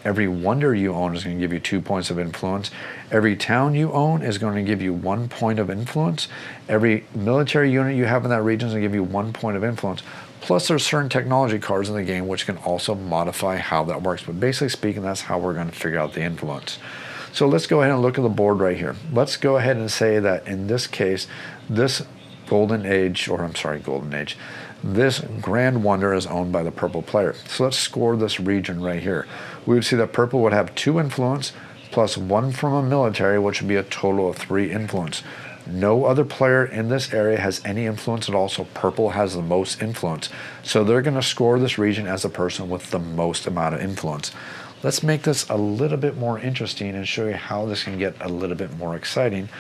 [SPEAKER 1] Every wonder you own is going to give you 2 points of influence. Every town you own is going to give you 1 point of influence. Every military unit you have in that region is going to give you 1 point of influence. Plus, there's certain technology cards in the game which can also modify how that works. But basically speaking, that's how we're going to figure out the influence. So let's go ahead and look at the board right here. Let's go ahead and say that in this case, this golden age, this grand wonder is owned by the purple player. So let's score this region right here. We would see that purple would have 2 influence plus 1 from a military, which would be a total of 3 influence. No other player in this area has any influence at all, so purple has the most influence. So they're going to score this region as the person with the most amount of influence. Let's make this a little bit more interesting and show you how this can get a little bit more exciting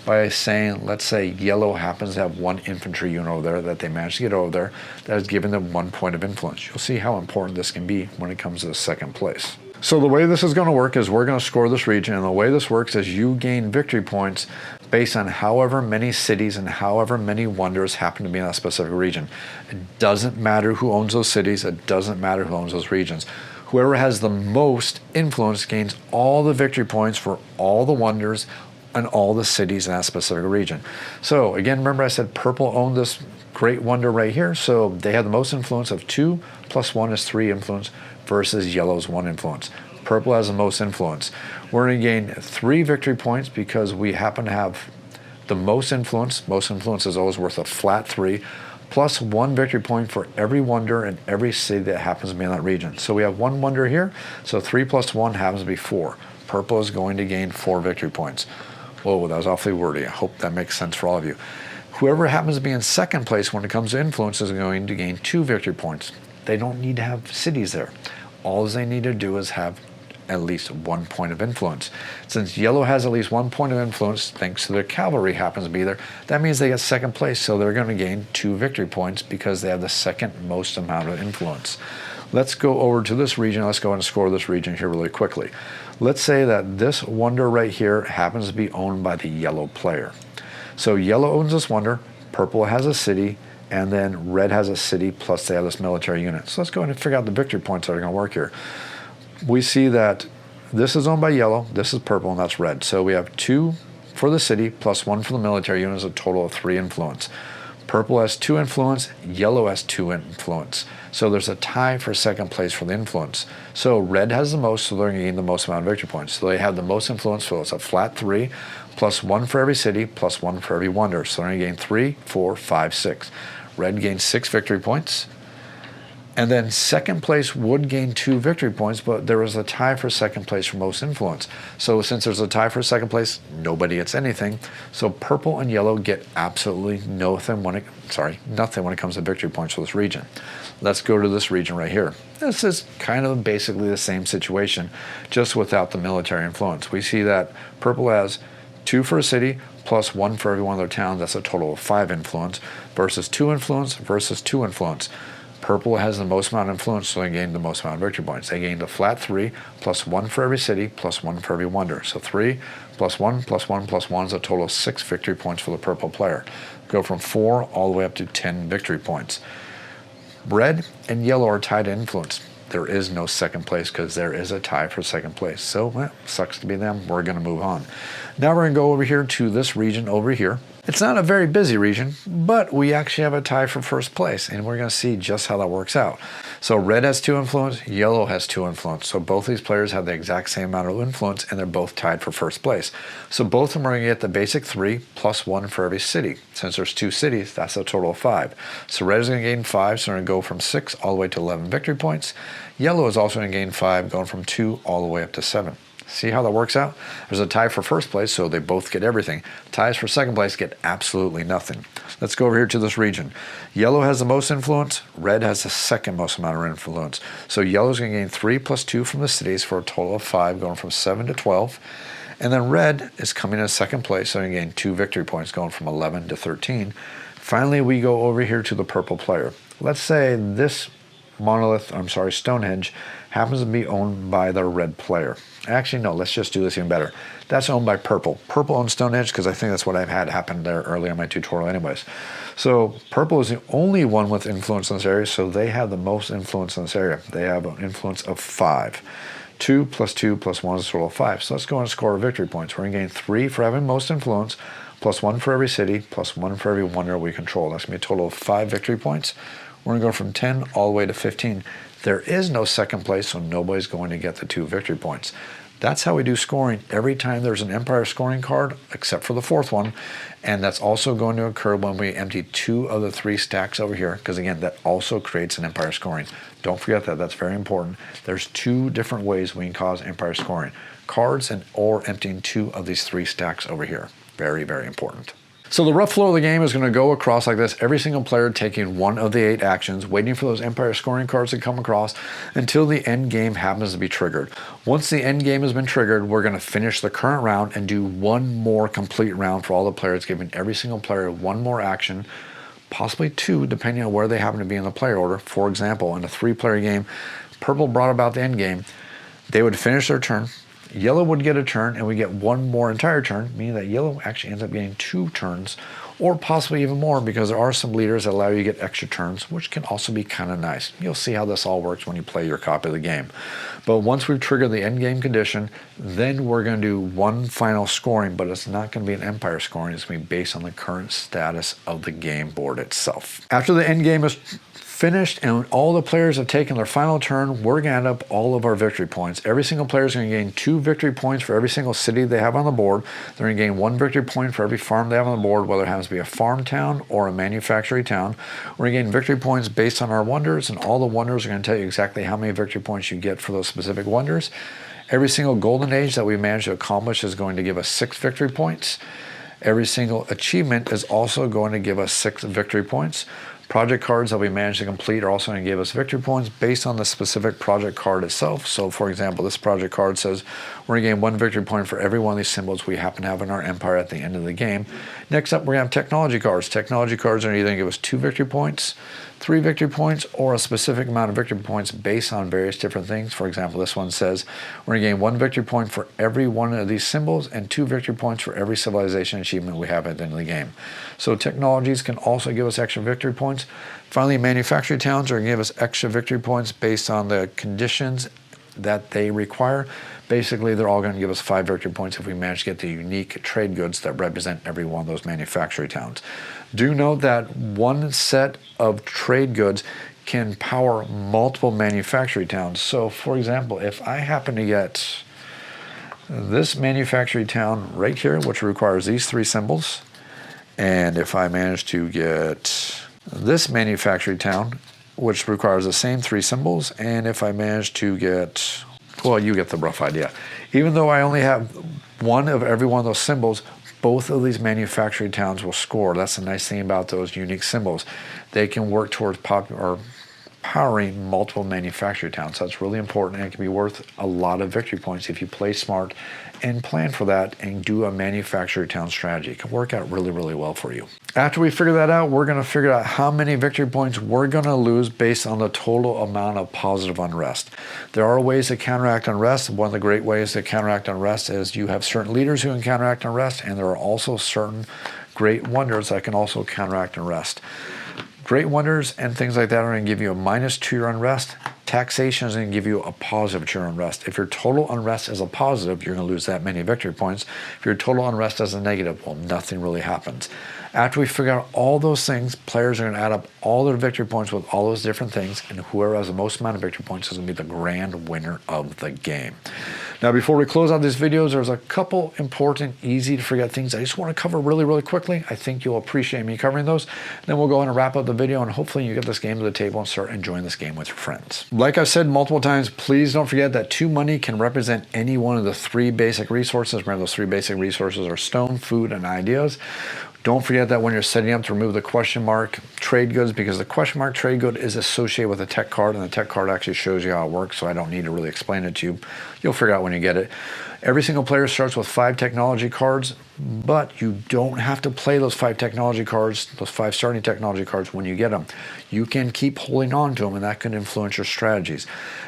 [SPEAKER 1] by saying, let's say yellow happens to have 1 infantry unit over there that they managed to get over there that is giving them 1 point of influence. You'll see how important this can be when it comes to the second place. So the way this is going to work is we're going to score this region, and the way this works is you gain victory points based on however many cities and however many wonders happen to be in that specific region. It doesn't matter who owns those cities, it doesn't matter who owns those regions. Whoever has the most influence gains all the victory points for all the wonders and all the cities in that specific region. So again, remember I said purple owned this great wonder right here, so they have the most influence of 2 plus 1 is 3 influence versus yellow's 1 influence. Purple has the most influence. We're going to gain 3 victory points because we happen to have the most influence. Most influence is always worth a flat 3, plus 1 victory point for every wonder in every city that happens to be in that region. So we have 1 wonder here, so 3 plus 1 happens to be 4. Purple is going to gain 4 victory points. Whoa, that was awfully wordy. I hope that makes sense for all of you. Whoever happens to be in second place when it comes to influence is going to gain 2 victory points. They don't need to have cities there. All they need to do is have at least 1 point of influence. Since yellow has at least 1 point of influence, thanks to their cavalry happens to be there, that means they get second place, so they're going to gain 2 victory points because they have the second most amount of influence. Let's go over to this region. Let's go ahead and score this region here really quickly. Let's say that this wonder right here happens to be owned by the yellow player. So yellow owns this wonder, purple has a city, and then red has a city, plus they have this military unit. So let's go ahead and figure out the victory points that are going to work here. We see that this is owned by yellow, this is purple, and that's red. So we have 2 for the city, plus 1 for the military unit, is a total of 3 influence. Purple has 2 influence, yellow has 2 influence. So there's a tie for second place for the influence. So red has the most, so they're going to gain the most amount of victory points. So they have the most influence, so it's a flat 3, plus 1 for every city, plus 1 for every wonder. So they're going to gain 3, 4, 5, 6. Red gains 6 victory points. And then second place would gain 2 victory points, but there was a tie for second place for most influence. So since there's a tie for second place, nobody gets anything. So purple and yellow get absolutely nothing when it comes to victory points for this region. Let's go to this region right here. This is kind of basically the same situation, just without the military influence. We see that purple has 2 for a city, plus 1 for every one of their towns. That's a total of 5 influence, versus 2 influence versus 2 influence. Purple has the most amount of influence, so they gain the most amount of victory points. They gained a flat 3, plus 1 for every city, plus 1 for every wonder. So 3 plus 1 plus 1 plus 1 is a total of 6 victory points for the purple player. Go from 4 all the way up to 10 victory points. Red and yellow are tied in influence. There is no second place because there is a tie for second place. So, well, sucks to be them. We're going to move on. Now we're going to go over here to this region over here. It's not a very busy region, but we actually have a tie for first place, and we're going to see just how that works out. So red has 2 influence, yellow has 2 influence. So both these players have the exact same amount of influence, and they're both tied for first place. So both of them are going to get the basic 3 plus 1 for every city. Since there's 2 cities, that's a total of 5. So red is going to gain 5, so they're going to go from 6 all the way to 11 victory points. Yellow is also going to gain 5, going from 2 all the way up to 7. See how that works out? There's a tie for first place, so they both get everything. Ties for second place get absolutely nothing. Let's go over here to this region. Yellow has the most influence. Red has the second most amount of influence. So yellow's going to gain 3 plus 2 from the cities for a total of 5, going from 7 to 12. And then red is coming in second place, so they gain 2 victory points, going from 11 to 13. Finally, we go over here to the purple player. Let's say this Stonehenge happens to be owned by the red player. Actually, no, let's just do this even better. That's owned by purple. Purple owns Stonehenge because I think that's what I've had happen there earlier in my tutorial anyways. So purple is the only one with influence in this area, so they have the most influence in this area. They have an influence of 5. 2 plus 2 plus 1 is a total of 5. So let's go and score victory points. We're going to gain 3 for having most influence, plus 1 for every city, plus 1 for every wonder we control. That's going to be a total of 5 victory points. We're going to go from 10 all the way to 15. There is no second place, so nobody's going to get the 2 victory points. That's how we do scoring every time there's an Empire scoring card, except for the 4th one. And that's also going to occur when we empty 2 of the 3 stacks over here, because again, that also creates an Empire scoring. Don't forget that, that's very important. There's 2 different ways we can cause Empire scoring. Cards or emptying 2 of these 3 stacks over here. Very, very important. So the rough flow of the game is going to go across like this. Every single player taking 1 of the 8 actions, waiting for those Empire scoring cards to come across until the end game happens to be triggered. Once the end game has been triggered, we're going to finish the current round and do 1 more complete round for all the players, giving every single player 1 more action, possibly 2, depending on where they happen to be in the player order. For example, in a 3-player game, purple brought about the end game. They would finish their turn. Yellow would get a turn, and we get 1 more entire turn, meaning that yellow actually ends up getting 2 turns, or possibly even more, because there are some leaders that allow you to get extra turns, which can also be kind of nice. You'll see how this all works when you play your copy of the game. But once we've triggered the end game condition, then we're going to do 1 final scoring, but it's not going to be an Empire scoring. It's going to be based on the current status of the game board itself. After the end game is finished and all the players have taken their final turn, we're going to add up all of our victory points. Every single player is going to gain 2 victory points for every single city they have on the board. They're going to gain 1 victory point for every farm they have on the board, whether it happens to be a farm town or a manufacturing town. We're going to gain victory points based on our wonders, and all the wonders are going to tell you exactly how many victory points you get for those specific wonders. Every single golden age that we manage to accomplish is going to give us 6 victory points. Every single achievement is also going to give us 6 victory points. Project cards that we manage to complete are also going to give us victory points based on the specific project card itself. So for example, this project card says we're going to gain 1 victory point for every one of these symbols we happen to have in our empire at the end of the game. Next up, we're going to have technology cards. Technology cards are either going to give us 2 victory points, 3 victory points, or a specific amount of victory points based on various different things. For example, this one says we're going to gain 1 victory point for every one of these symbols and 2 victory points for every civilization achievement we have at the end of the game. So technologies can also give us extra victory points. Finally, manufacturing towns are going to give us extra victory points based on the conditions that they require. Basically, they're all going to give us 5 victory points if we manage to get the unique trade goods that represent every one of those manufacturing towns. Do note that 1 set of trade goods can power multiple manufacturing towns. So, for example, if I happen to get this manufacturing town right here, which requires these 3 symbols, and if I manage to get this manufacturing town, which requires the same 3 symbols, and if I manage to get, well, you get the rough idea. Even though I only have 1 of every one of those symbols, both of these manufacturing towns will score. That's the nice thing about those unique symbols. They can work towards powering multiple manufacturing towns. That's really important, and it can be worth a lot of victory points if you play smart and plan for that and do a manufacturing town strategy. It can work out really, really well for you. After we figure that out, we're going to figure out how many victory points we're going to lose based on the total amount of positive unrest. There are ways to counteract unrest. One of the great ways to counteract unrest is you have certain leaders who can counteract unrest, and there are also certain great wonders that can also counteract unrest. Great wonders and things like that are going to give you a minus to your unrest. Taxation is going to give you a positive to your unrest. If your total unrest is a positive, you're going to lose that many victory points. If your total unrest is a negative, well, nothing really happens. After we figure out all those things, players are going to add up all their victory points with all those different things, and whoever has the most amount of victory points is going to be the grand winner of the game. Now, before we close out these videos, there's a couple important, easy to forget things I just want to cover really, really quickly. I think you'll appreciate me covering those. Then we'll go ahead and wrap up the video, and hopefully you get this game to the table and start enjoying this game with your friends. Like I've said multiple times, please don't forget that 2 money can represent any one of the 3 basic resources. Remember, those 3 basic resources are stone, food, and ideas. Don't forget that when you're setting up to remove the question mark trade goods, because the question mark trade good is associated with a tech card, and the tech card actually shows you how it works, so I don't need to really explain it to you. You'll figure out when you get it. Every single player starts with 5 technology cards, but you don't have to play those 5 technology cards, those 5 starting technology cards when you get them. You can keep holding on to them, and that can influence your strategies.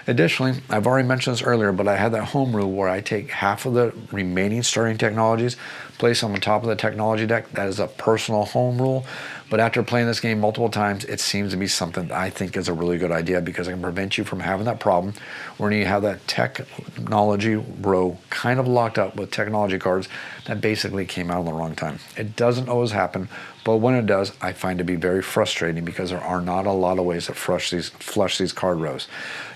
[SPEAKER 1] Additionally, I've already mentioned this earlier, but I had that home rule where I take half of the remaining starting technologies, place them on top of the technology deck. That is a personal home rule. But after playing this game multiple times, it seems to be something that I think is a really good idea, because it can prevent you from having that problem where you have that technology row kind of locked up with technology cards that basically came out at the wrong time. It doesn't always happen, but when it does, I find it to be very frustrating, because there are not a lot of ways to flush these card rows.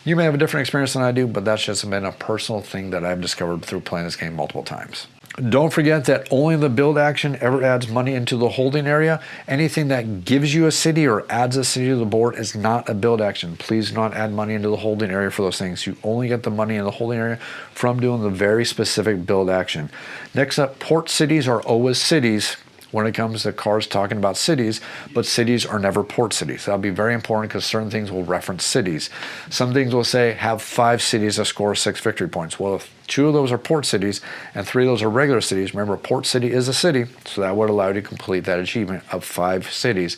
[SPEAKER 1] You may have a different experience than I do, but that's just been a personal thing that I've discovered through playing this game multiple times. Don't forget that only the build action ever adds money into the holding area. Anything that gives you a city or adds a city to the board is not a build action. Please do not add money into the holding area for those things. You only get the money in the holding area from doing the very specific build action. Next up, port cities are always cities when it comes to cards talking about cities, but cities are never port cities. That'll be very important, because certain things will reference cities. Some things will say have 5 cities that score 6 victory points. Well, if 2 of those are port cities and 3 of those are regular cities, remember, a port city is a city, so that would allow you to complete that achievement of 5 cities,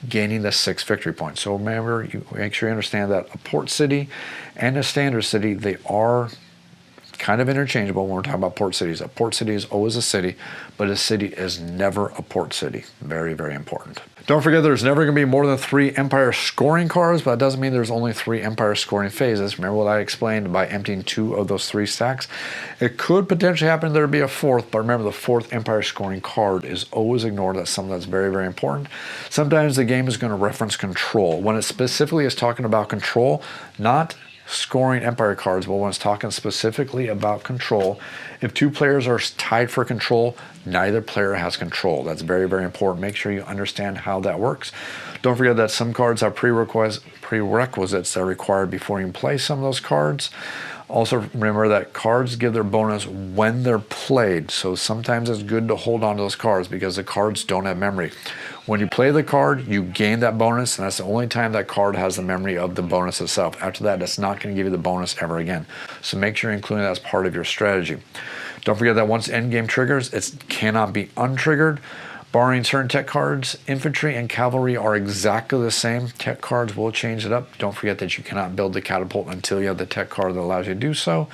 [SPEAKER 1] gaining the 6 victory points. So remember, you make sure you understand that a port city and a standard city, they are kind of interchangeable when we're talking about port cities. A port city is always a city, but a city is never a port city. Very, very important. Don't forget, there's never going to be more than 3 Empire scoring cards, but that doesn't mean there's only 3 Empire scoring phases. Remember what I explained by emptying 2 of those 3 stacks? It could potentially happen there'd be a 4th, but remember, the 4th Empire scoring card is always ignored. That's something that's very, very important. Sometimes the game is going to reference control. When it specifically is talking about control, not scoring Empire cards, but when it's talking specifically about control, if 2 players are tied for control, neither player has control. That's very, very important. Make sure you understand how that works. Don't forget that some cards have prerequisites that are required before you can play some of those cards. Also, remember that cards give their bonus when they're played, so sometimes it's good to hold on to those cards, because the cards don't have memory. When you play the card, you gain that bonus, and that's the only time that card has the memory of the bonus itself. After that, it's not going to give you the bonus ever again. So make sure you're including that as part of your strategy. Don't forget that once endgame triggers, it cannot be untriggered. Barring certain tech cards, infantry and cavalry are exactly the same. Tech cards will change it up. Don't forget that you cannot build the catapult until you have the tech card that allows you to do so.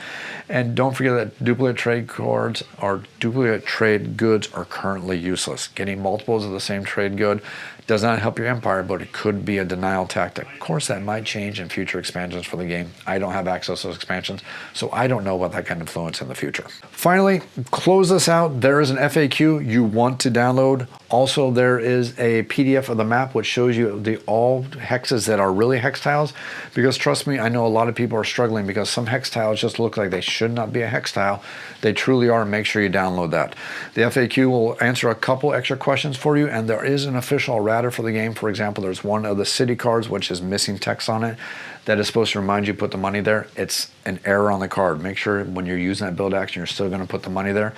[SPEAKER 1] And don't forget that duplicate trade cards or duplicate trade goods are currently useless. Getting multiples of the same trade good does not help your empire, but it could be a denial tactic. Of course, that might change in future expansions for the game. I don't have access to those expansions, so I don't know what that can influence in the future. Finally, close this out. There is an FAQ you want to download. Also, there is a PDF of the map which shows you all hexes that are really hex tiles, because trust me, I know a lot of people are struggling because some hex tiles just look like they should not be a hex tile. They truly are. Make sure you download that. The FAQ will answer a couple extra questions for you, and there is an official errata for the game. For example, there's one of the city cards which is missing text on it that is supposed to remind you to put the money there. It's an error on the card. Make sure when you're using that build action, you're still going to put the money there.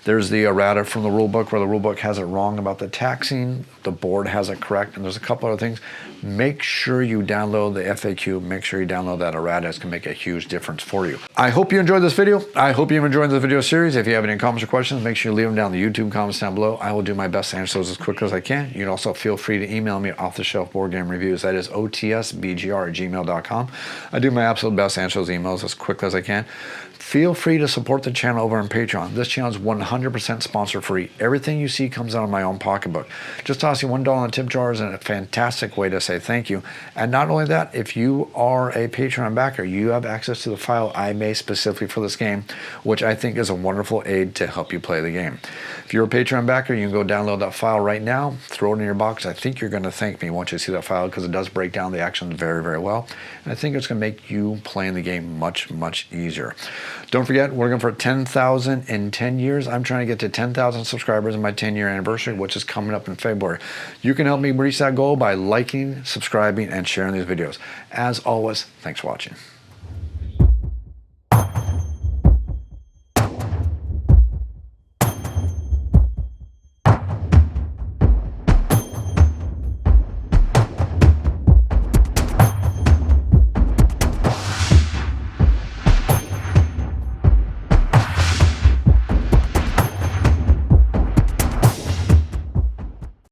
[SPEAKER 1] There's the errata from the rule book where the rule book has it wrong about the taxing. The board has it correct, and there's a couple other things. Make sure you download the FAQ. Make sure you download that errata. It's going to make a huge difference for you. I hope you enjoyed this video. I hope you've enjoyed this video series. If you have any comments or questions, make sure you leave them down in the YouTube comments down below. I will do my best to answer those as quickly as I can. You can also feel free to email me off the shelf board game reviews. That is otsbgr@gmail.com. I do my absolute best to answer those emails as quickly as I can. Feel free to support the channel over on Patreon. This channel is 100% sponsor free. Everything you see comes out of my own pocketbook. Just tossing $1 in the tip jar is a fantastic way to say thank you. And not only that, if you are a Patreon backer, you have access to the file I made specifically for this game, which I think is a wonderful aid to help you play the game. If you're a Patreon backer, you can go download that file right now, throw it in your box. I think you're going to thank me once you see that file because it does break down the actions very, very well. And I think it's going to make you playing the game much, much easier. Don't forget, we're going for 10,000 in 10 years. I'm trying to get to 10,000 subscribers in my 10-year anniversary, which is coming up in February. You can help me reach that goal by liking, subscribing, and sharing these videos. As always, thanks for watching.